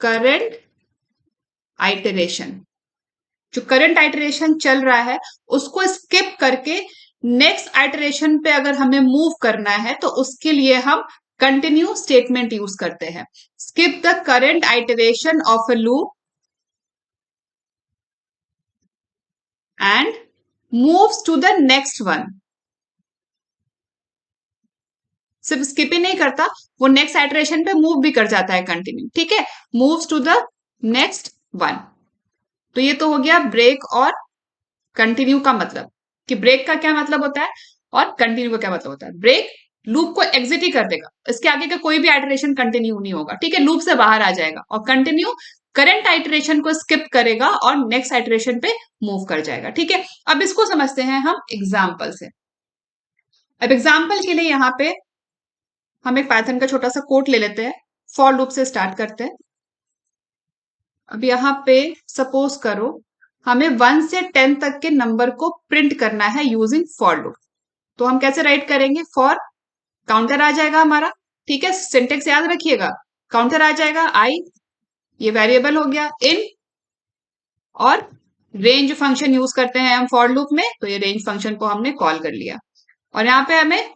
करंट आइटरेशन। जो करंट आइटरेशन चल रहा है उसको स्किप करके नेक्स्ट आइटरेशन पे अगर हमें मूव करना है तो उसके लिए हम कंटिन्यू स्टेटमेंट यूज करते हैं। Skip the current iteration of a loop and moves to the next one. सिर्फ स्किप ही नहीं करता, वो नेक्स्ट आइटरेशन पे मूव भी कर जाता है कंटिन्यू। ठीक है, moves to the next one. तो ये तो हो गया ब्रेक और कंटिन्यू का मतलब, कि ब्रेक का क्या मतलब होता है और कंटिन्यू का क्या मतलब होता है। ब्रेक लूप को एग्जिट ही कर देगा, इसके आगे का कोई भी आइटरेशन कंटिन्यू नहीं होगा। ठीक है, लूप से बाहर आ जाएगा। और कंटिन्यू करंट आइटरेशन को स्किप करेगा और नेक्स्ट आइटरेशन पे मूव कर जाएगा। ठीक है, अब इसको समझते हैं हम एग्जाम्पल से। अब एग्जाम्पल के लिए यहाँ पे हम एक पाइथन का छोटा सा कोड ले लेते हैं, फॉर लूप से स्टार्ट करते हैं। अब यहाँ पे सपोज करो हमें 1 से 10 तक के नंबर को प्रिंट करना है यूजिंग फॉर लूप। तो हम कैसे राइट करेंगे? फॉर काउंटर आ जाएगा हमारा, ठीक है, सिंटेक्स याद रखिएगा। काउंटर आ जाएगा, आई ये वेरिएबल हो गया, इन और रेंज फंक्शन यूज करते हैं हम फॉर लूप में, तो ये रेंज फंक्शन को हमने कॉल कर लिया। और यहाँ पे हमें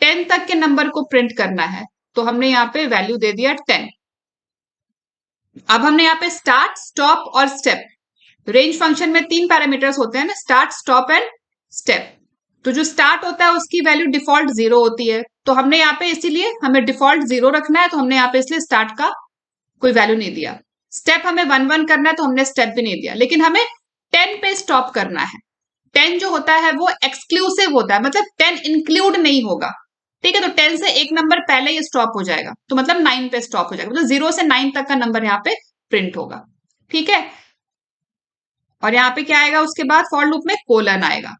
10 तक के नंबर को प्रिंट करना है, तो हमने यहाँ पे वैल्यू दे दिया 10। अब हमने यहाँ पे स्टार्ट, स्टॉप और स्टेप। रेंज फंक्शन में 3 पैरामीटर्स होते हैं ना, स्टार्ट, स्टॉप एंड स्टेप। तो जो स्टार्ट होता है उसकी वैल्यू डिफॉल्ट 0 होती है, तो हमने यहाँ पे इसीलिए हमें डिफॉल्ट 0 रखना है, तो हमने यहाँ पे इसलिए स्टार्ट का कोई वैल्यू नहीं दिया। स्टेप हमें 1 करना है, तो हमने स्टेप भी नहीं दिया। लेकिन हमें 10 पे स्टॉप करना है। 10 जो होता है वो एक्सक्लूसिव होता है, मतलब 10 इंक्लूड नहीं होगा। ठीक है, तो 10 से एक नंबर पहले ही स्टॉप हो जाएगा, तो मतलब 9 पे स्टॉप हो जाएगा, मतलब 0 से 9 तक का नंबर यहाँ पे प्रिंट होगा। ठीक है, और यहाँ पे क्या आएगा उसके बाद? फॉर लूप में कोलन आएगा।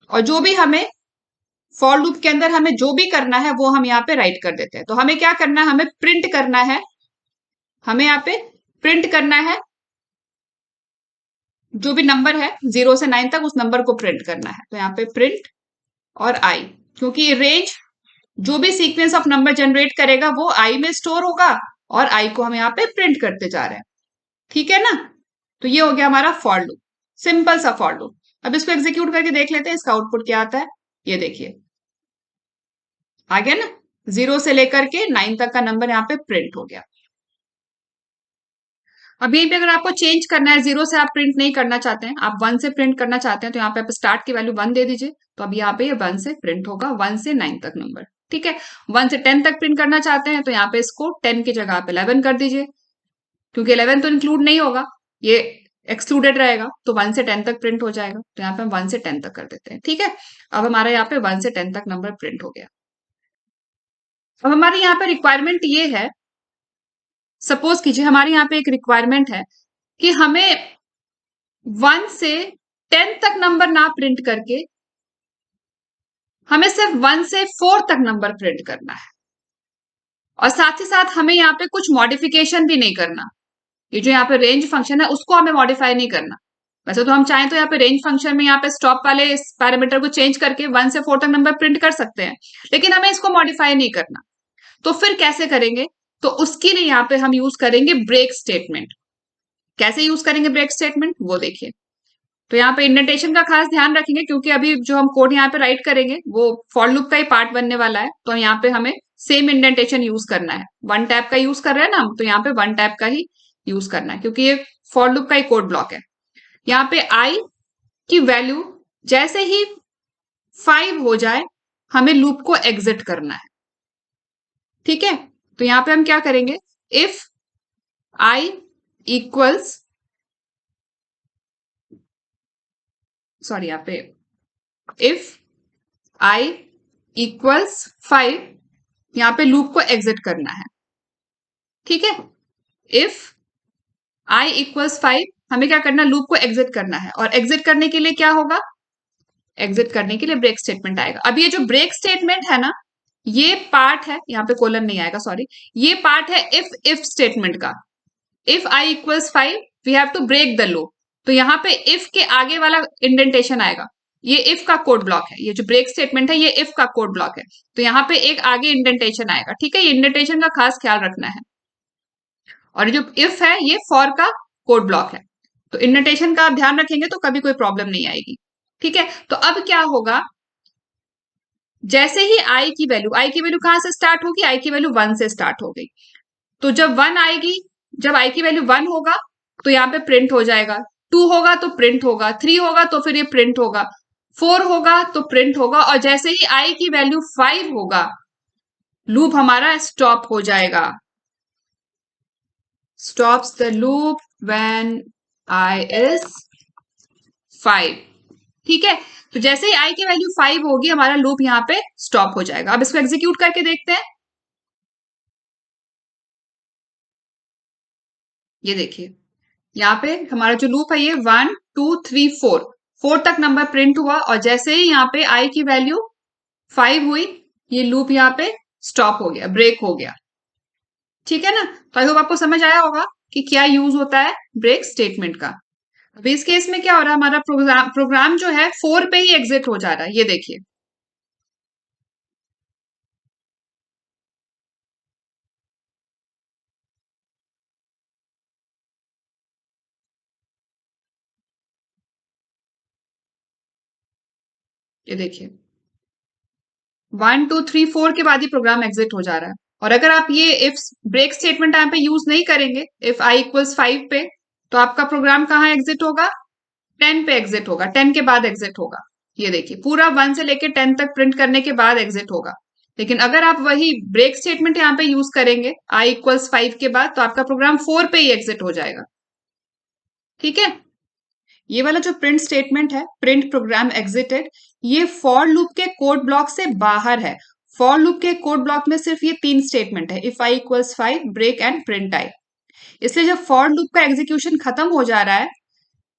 और जो भी हमें फॉर लूप के अंदर हमें जो भी करना है वो हम यहाँ पे राइट कर देते हैं। तो हमें क्या करना है? हमें प्रिंट करना है, हमें यहाँ पे प्रिंट करना है जो भी नंबर है 0 से 9 तक, उस नंबर को प्रिंट करना है। तो यहाँ पे प्रिंट और आई, क्योंकि रेंज जो भी सीक्वेंस ऑफ नंबर जनरेट करेगा वो आई में स्टोर होगा, और आई को हम यहाँ पे प्रिंट करते जा रहे हैं। ठीक है ना, तो ये हो गया हमारा फॉर लूप, सिंपल सा फॉर लूप। अब इसको एग्जीक्यूट करके देख लेते हैं इसका आउटपुट क्या आता है। ये देखिए आ गया ना, 0 से लेकर के 9 तक का नंबर यहाँ पे प्रिंट हो गया। अब यहीं पे अगर आपको चेंज करना है, 0 से आप प्रिंट नहीं करना चाहते हैं, आप 1 से प्रिंट करना चाहते हैं, तो यहाँ पे आप स्टार्ट की वैल्यू 1 दे दीजिए। तो अब यहाँ पे ये 1 से प्रिंट होगा, 1 से 9 तक नंबर। ठीक है, 1 से 10 तक प्रिंट करना चाहते हैं, तो यहाँ पे इसको 10 की जगह आप 11 कर दीजिए, क्योंकि 11 तो इंक्लूड नहीं होगा, ये एक्सक्लूडेड रहेगा, तो 1 से 10 तक प्रिंट हो जाएगा। तो यहाँ पे हम 1 से 10 तक कर देते हैं। ठीक है, अब हमारा यहाँ पे 1 से 10 तक नंबर प्रिंट हो गया। अब हमारी यहाँ पे रिक्वायरमेंट ये है, सपोज कीजिए हमारे यहाँ पे एक रिक्वायरमेंट है कि हमें 1 से 10 तक नंबर ना प्रिंट करके हमें सिर्फ 1 से 4 तक नंबर प्रिंट करना है, और साथ ही साथ हमें यहाँ पे कुछ मॉडिफिकेशन भी नहीं करना। ये जो यहाँ पे रेंज फंक्शन है उसको हमें मॉडिफाई नहीं करना। वैसे तो हम चाहें तो यहाँ पे रेंज फंक्शन में यहाँ पे स्टॉप वाले इस पैरामीटर को चेंज करके 1 से 4 तक नंबर प्रिंट कर सकते हैं, लेकिन हमें इसको मॉडिफाई नहीं करना। तो फिर कैसे करेंगे? तो उसके लिए यहाँ पे हम यूज करेंगे ब्रेक स्टेटमेंट। कैसे यूज करेंगे ब्रेक स्टेटमेंट वो देखिए। तो यहाँ पे इंडेंटेशन का खास ध्यान रखेंगे, क्योंकि अभी जो हम कोड यहाँ पे राइट करेंगे वो फॉर लूप का ही पार्ट बनने वाला है। तो यहाँ पे हमें सेम इंडेंटेशन यूज करना है। वन टैप का यूज कर रहे हैं ना हम, तो यहाँ पे वन टैप का ही यूज करना है, क्योंकि ये फॉर लूप का ही कोड ब्लॉक है। यहाँ पे आई की वैल्यू जैसे ही 5 हो जाए हमें लूप को एग्जिट करना है। ठीक है, तो यहाँ पे हम क्या करेंगे, इफ आई इक्वल्स, सॉरी यहाँ पे इफ आई इक्वल्स 5, यहाँ पे लूप को एग्जिट करना है। ठीक है, इफ आई इक्वल्स 5 हमें क्या करना है, लूप को एग्जिट करना है। और एग्जिट करने के लिए क्या होगा, एग्जिट करने के लिए ब्रेक स्टेटमेंट आएगा। अब ये जो ब्रेक स्टेटमेंट है ना, ये पार्ट है, यहाँ पे कोलन नहीं आएगा, सॉरी, ये पार्ट है इफ स्टेटमेंट का। If I equals 5 we have to break the loop. तो यहाँ पे इफ के आगे वाला इंडेंटेशन आएगा, ये इफ का कोड ब्लॉक है। ये जो ब्रेक स्टेटमेंट है ये इफ का कोड ब्लॉक है, तो यहाँ पे एक आगे इंडेंटेशन आएगा। ठीक है, ये इंडेंटेशन का खास ख्याल रखना है। और जो इफ है ये फॉर का कोड ब्लॉक है, तो इंडेंटेशन का आप ध्यान रखेंगे तो कभी कोई प्रॉब्लम नहीं आएगी। ठीक है, तो अब क्या होगा, जैसे ही आई की वैल्यू कहां से स्टार्ट होगी, आई की वैल्यू 1 से स्टार्ट हो गई। तो जब 1 आएगी, जब आई की वैल्यू 1 होगा तो यहाँ पे प्रिंट हो जाएगा, 2 होगा तो प्रिंट होगा, 3 होगा तो फिर ये प्रिंट होगा, 4 होगा तो प्रिंट होगा, और जैसे ही आई की वैल्यू 5 होगा लूप हमारा स्टॉप हो जाएगा। Stops the loop when I is 5। ठीक है, तो जैसे ही आई की वैल्यू 5 होगी हमारा लूप यहाँ पे स्टॉप हो जाएगा। अब इसको एग्जीक्यूट करके देखते हैं। ये देखिए, यहाँ पे हमारा जो लूप है ये 1 2 3 4 तक नंबर प्रिंट हुआ, और जैसे ही यहाँ पे आई की वैल्यू 5 हुई ये लूप यहाँ पे स्टॉप हो गया, ब्रेक हो गया। ठीक है ना, तो आई होप आपको समझ आया होगा कि क्या यूज होता है ब्रेक स्टेटमेंट का। अभी इस केस में क्या हो रहा है, हमारा प्रोग्राम जो है 4 पे ही एग्जिट हो जा रहा है। ये देखिए, ये देखिए 1 2 3 4 के बाद ही प्रोग्राम एग्जिट हो जा रहा है। और अगर आप ये इफ ब्रेक स्टेटमेंट यहाँ पे यूज नहीं करेंगे, इफ आई इक्वल्स 5 पे, तो आपका प्रोग्राम कहाँ एग्जिट होगा, 10 पे एग्जिट होगा, 10 के बाद एग्जिट होगा। ये देखिए पूरा 1 से लेके 10 तक प्रिंट करने के बाद एग्जिट होगा। लेकिन अगर आप वही ब्रेक स्टेटमेंट यहाँ पे यूज करेंगे आई इक्वल्स 5 के बाद, तो आपका प्रोग्राम 4 पे ही एग्जिट हो जाएगा। ठीक है, ये वाला जो प्रिंट स्टेटमेंट है, प्रिंट प्रोग्राम एग्जिटेड, ये फॉर लूप के कोड ब्लॉक से बाहर है। फॉर लूप के कोड ब्लॉक में सिर्फ ये 3 स्टेटमेंट है, if I equals 5, break and print I. इसलिए जब फॉर लूप का एग्जीक्यूशन खत्म हो जा रहा है,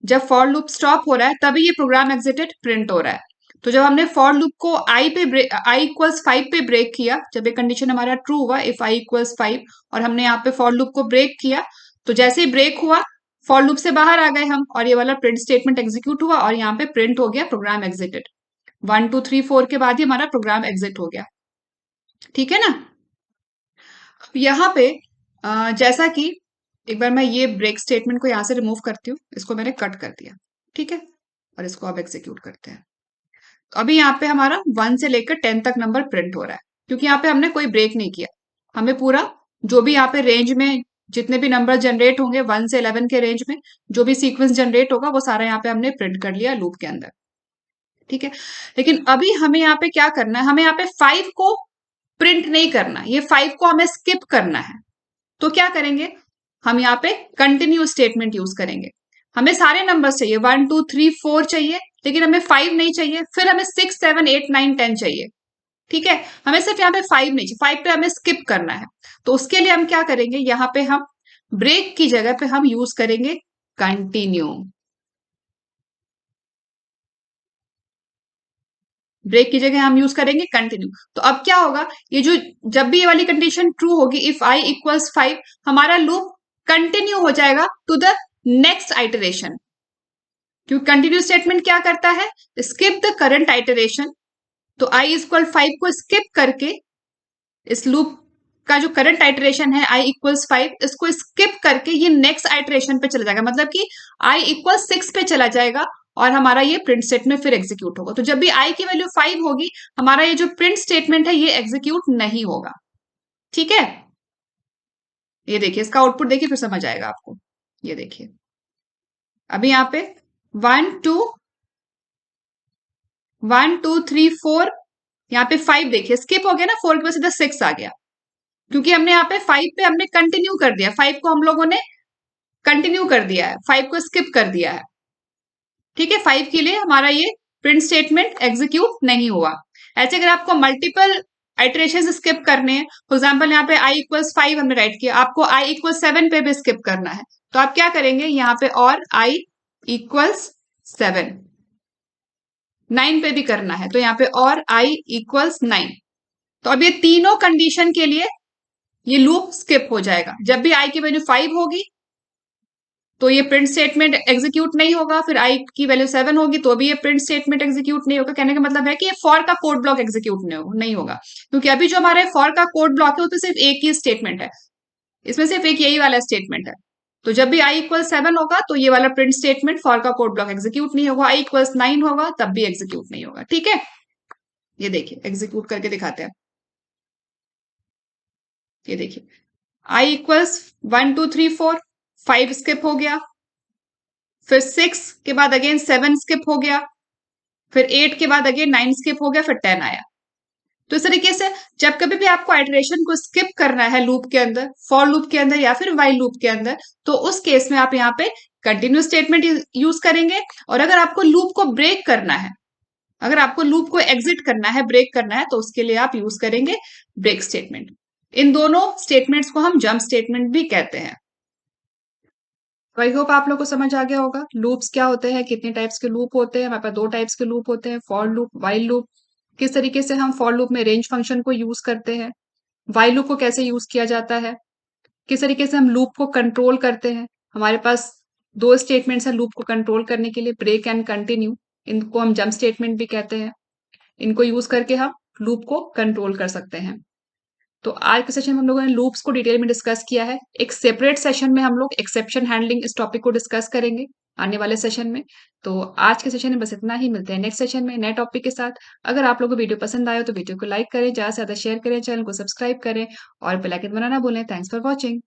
जब फॉर लूप स्टॉप हो रहा है, तभी ये प्रोग्राम एग्जिटेड प्रिंट हो रहा है। तो जब हमने फॉर लूप को आई इक्वल्स 5 पे ब्रेक किया, जब ये कंडीशन हमारा ट्रू हुआ इफ आई इक्वल्स 5, और हमने यहाँ पे फॉर लूप को ब्रेक किया, तो जैसे ही ब्रेक हुआ फॉर लूप से बाहर आ गए हम, और ये वाला प्रिंट स्टेटमेंट एग्जीक्यूट हुआ, और यहाँ पे प्रिंट हो गया प्रोग्राम एग्जिटेड। 1 2 3 4 के बाद ही हमारा प्रोग्राम एग्जिट हो गया। ठीक है ना, यहाँ पे जैसा कि एक बार मैं ये ब्रेक स्टेटमेंट को यहाँ से रिमूव करती हूँ, इसको मैंने कट कर दिया। ठीक है, और इसको अब एग्जीक्यूट करते हैं। तो अभी यहाँ पे हमारा 1 से लेकर 10 तक नंबर प्रिंट हो रहा है, क्योंकि यहाँ पे हमने कोई ब्रेक नहीं किया। हमें पूरा जो भी यहाँ पे रेंज में जितने भी नंबर जनरेट होंगे 1 से 11 के रेंज में, जो भी सीक्वेंस जनरेट होगा वो सारा यहाँ पे हमने प्रिंट कर लिया लूप के अंदर। ठीक है, लेकिन अभी हमें यहाँ पे क्या करना है, हमें यहाँ पे 5 को प्रिंट नहीं करना, ये 5 को हमें स्किप करना है। तो क्या करेंगे, हम यहाँ पे कंटिन्यू स्टेटमेंट यूज करेंगे। हमें सारे नंबर चाहिए, 1 2 3 4 चाहिए, लेकिन हमें 5 नहीं चाहिए, फिर हमें 6 7 8 9 10 चाहिए। ठीक है, हमें सिर्फ यहाँ पे 5 नहीं चाहिए, 5 पे हमें स्किप करना है। तो उसके लिए हम क्या करेंगे, यहाँ पे हम ब्रेक की जगह पे हम यूज करेंगे कंटिन्यू। ब्रेक की जगह हम यूज करेंगे कंटिन्यू। तो अब क्या होगा, ये जो जब भी ये वाली कंडीशन ट्रू होगी इफ आई इक्वल्स 5, हमारा लूप कंटिन्यू हो जाएगा टू द नेक्स्ट आइटरेशन। क्योंकि कंटिन्यू स्टेटमेंट क्या करता है, स्किप द करंट आइटरेशन। तो आई इक्वल 5 को स्किप करके इस लूप का जो करंट आइटरेशन है आई इक्वल्स 5, इसको स्किप करके ये नेक्स्ट आइटरेशन पे चला जाएगा, मतलब कि आई इक्वल 6 पे चला जाएगा, और हमारा ये प्रिंट सेट में फिर एग्जीक्यूट होगा। तो जब भी आई की वैल्यू 5 होगी, हमारा ये जो प्रिंट स्टेटमेंट है ये एग्जीक्यूट नहीं होगा। ठीक है, ये देखिए इसका आउटपुट देखिए, फिर समझ आएगा आपको। ये देखिए अभी यहाँ पे 1 2 3 4, यहाँ पे 5 देखिए स्किप हो गया ना, 4 के बाद सीधा 6 आ गया, क्योंकि हमने यहाँ पे 5 पे हमने कंटिन्यू कर दिया, 5 को हम लोगों ने कंटिन्यू कर दिया है, 5 को स्किप कर दिया है। ठीक है, 5 के लिए हमारा ये प्रिंट स्टेटमेंट एग्जीक्यूट नहीं हुआ। ऐसे अगर आपको मल्टीपल आइटरेशन स्किप करने हैं, फॉर एग्जाम्पल यहाँ पे आई इक्वल्स 5 हमने राइट किया, आपको आई इक्वल 7 पे भी स्किप करना है, तो आप क्या करेंगे, यहाँ पे और आई इक्वल्स 7, 9 पे भी करना है, तो यहाँ पे और आई इक्वल्स 9। तो अब ये तीनों कंडीशन के लिए ये लूप स्किप हो जाएगा। जब भी आई की वैल्यू 5 होगी तो ये प्रिंट स्टेटमेंट एग्जीक्यूट नहीं होगा, फिर आई की वैल्यू 7 होगी तो भी ये प्रिंट स्टेटमेंट एग्जीक्यूट नहीं होगा। कहने का मतलब है कि ये फॉर का कोड ब्लॉक एग्जीक्यूट नहीं होगा, क्योंकि अभी जो हमारे फॉर का कोड ब्लॉक है वो तो सिर्फ एक ही स्टेटमेंट है, इसमें सिर्फ एक यही वाला स्टेटमेंट है। तो जब भी आई इक्वल 7 होगा तो ये वाला प्रिंट स्टेटमेंट फॉर का कोड ब्लॉक एग्जीक्यूट नहीं होगा, आई इक्वल 9 होगा तब भी एग्जीक्यूट नहीं होगा। ठीक है, ये देखिए एग्जीक्यूट करके दिखाते हैं। ये देखिए आई इक्वल्स 1 2 3 4, 5 स्किप हो गया, फिर 6 के बाद अगेन 7 स्किप हो गया, फिर 8 के बाद अगेन 9 स्किप हो गया, फिर 10 आया। तो इस तरीके से जब कभी भी आपको आइटरेशन को स्किप करना है लूप के अंदर, फॉर लूप के अंदर या फिर वाइल लूप के अंदर, तो उस केस में आप यहाँ पे कंटिन्यू स्टेटमेंट यूज करेंगे। और अगर आपको लूप को ब्रेक करना है, अगर आपको लूप को एग्जिट करना है, ब्रेक करना है, तो उसके लिए आप यूज करेंगे ब्रेक स्टेटमेंट। इन दोनों स्टेटमेंट्स को हम जंप स्टेटमेंट भी कहते हैं। तो आई होप आप लोग को समझ आ गया होगा लूप्स क्या होते हैं, कितने टाइप्स के लूप होते हैं। हमारे पास 2 टाइप्स के लूप होते हैं, फॉर लूप, वाइल लूप। किस तरीके से हम फॉर लूप में रेंज फंक्शन को यूज करते हैं, वाइल लूप को कैसे यूज किया जाता है, किस तरीके से हम लूप को कंट्रोल करते हैं। हमारे पास 2 स्टेटमेंट्स हैं लूप को कंट्रोल करने के लिए, ब्रेक एंड कंटिन्यू। इनको हम जंप स्टेटमेंट भी कहते हैं। इनको यूज करके हम लूप को कंट्रोल कर सकते हैं। तो आज के सेशन में हम लोगों ने लूप्स को डिटेल में डिस्कस किया है। एक सेपरेट सेशन में हम लोग एक्सेप्शन हैंडलिंग इस टॉपिक को डिस्कस करेंगे आने वाले सेशन में। तो आज के सेशन में बस इतना ही, मिलते हैं नेक्स्ट सेशन में नए टॉपिक के साथ। अगर आप लोगों को वीडियो पसंद आया तो वीडियो को लाइक करें, ज्यादा से ज्यादा शेयर करें, चैनल को सब्सक्राइब करें और बेल आइकन बनाना भूलें। Thanks for watching.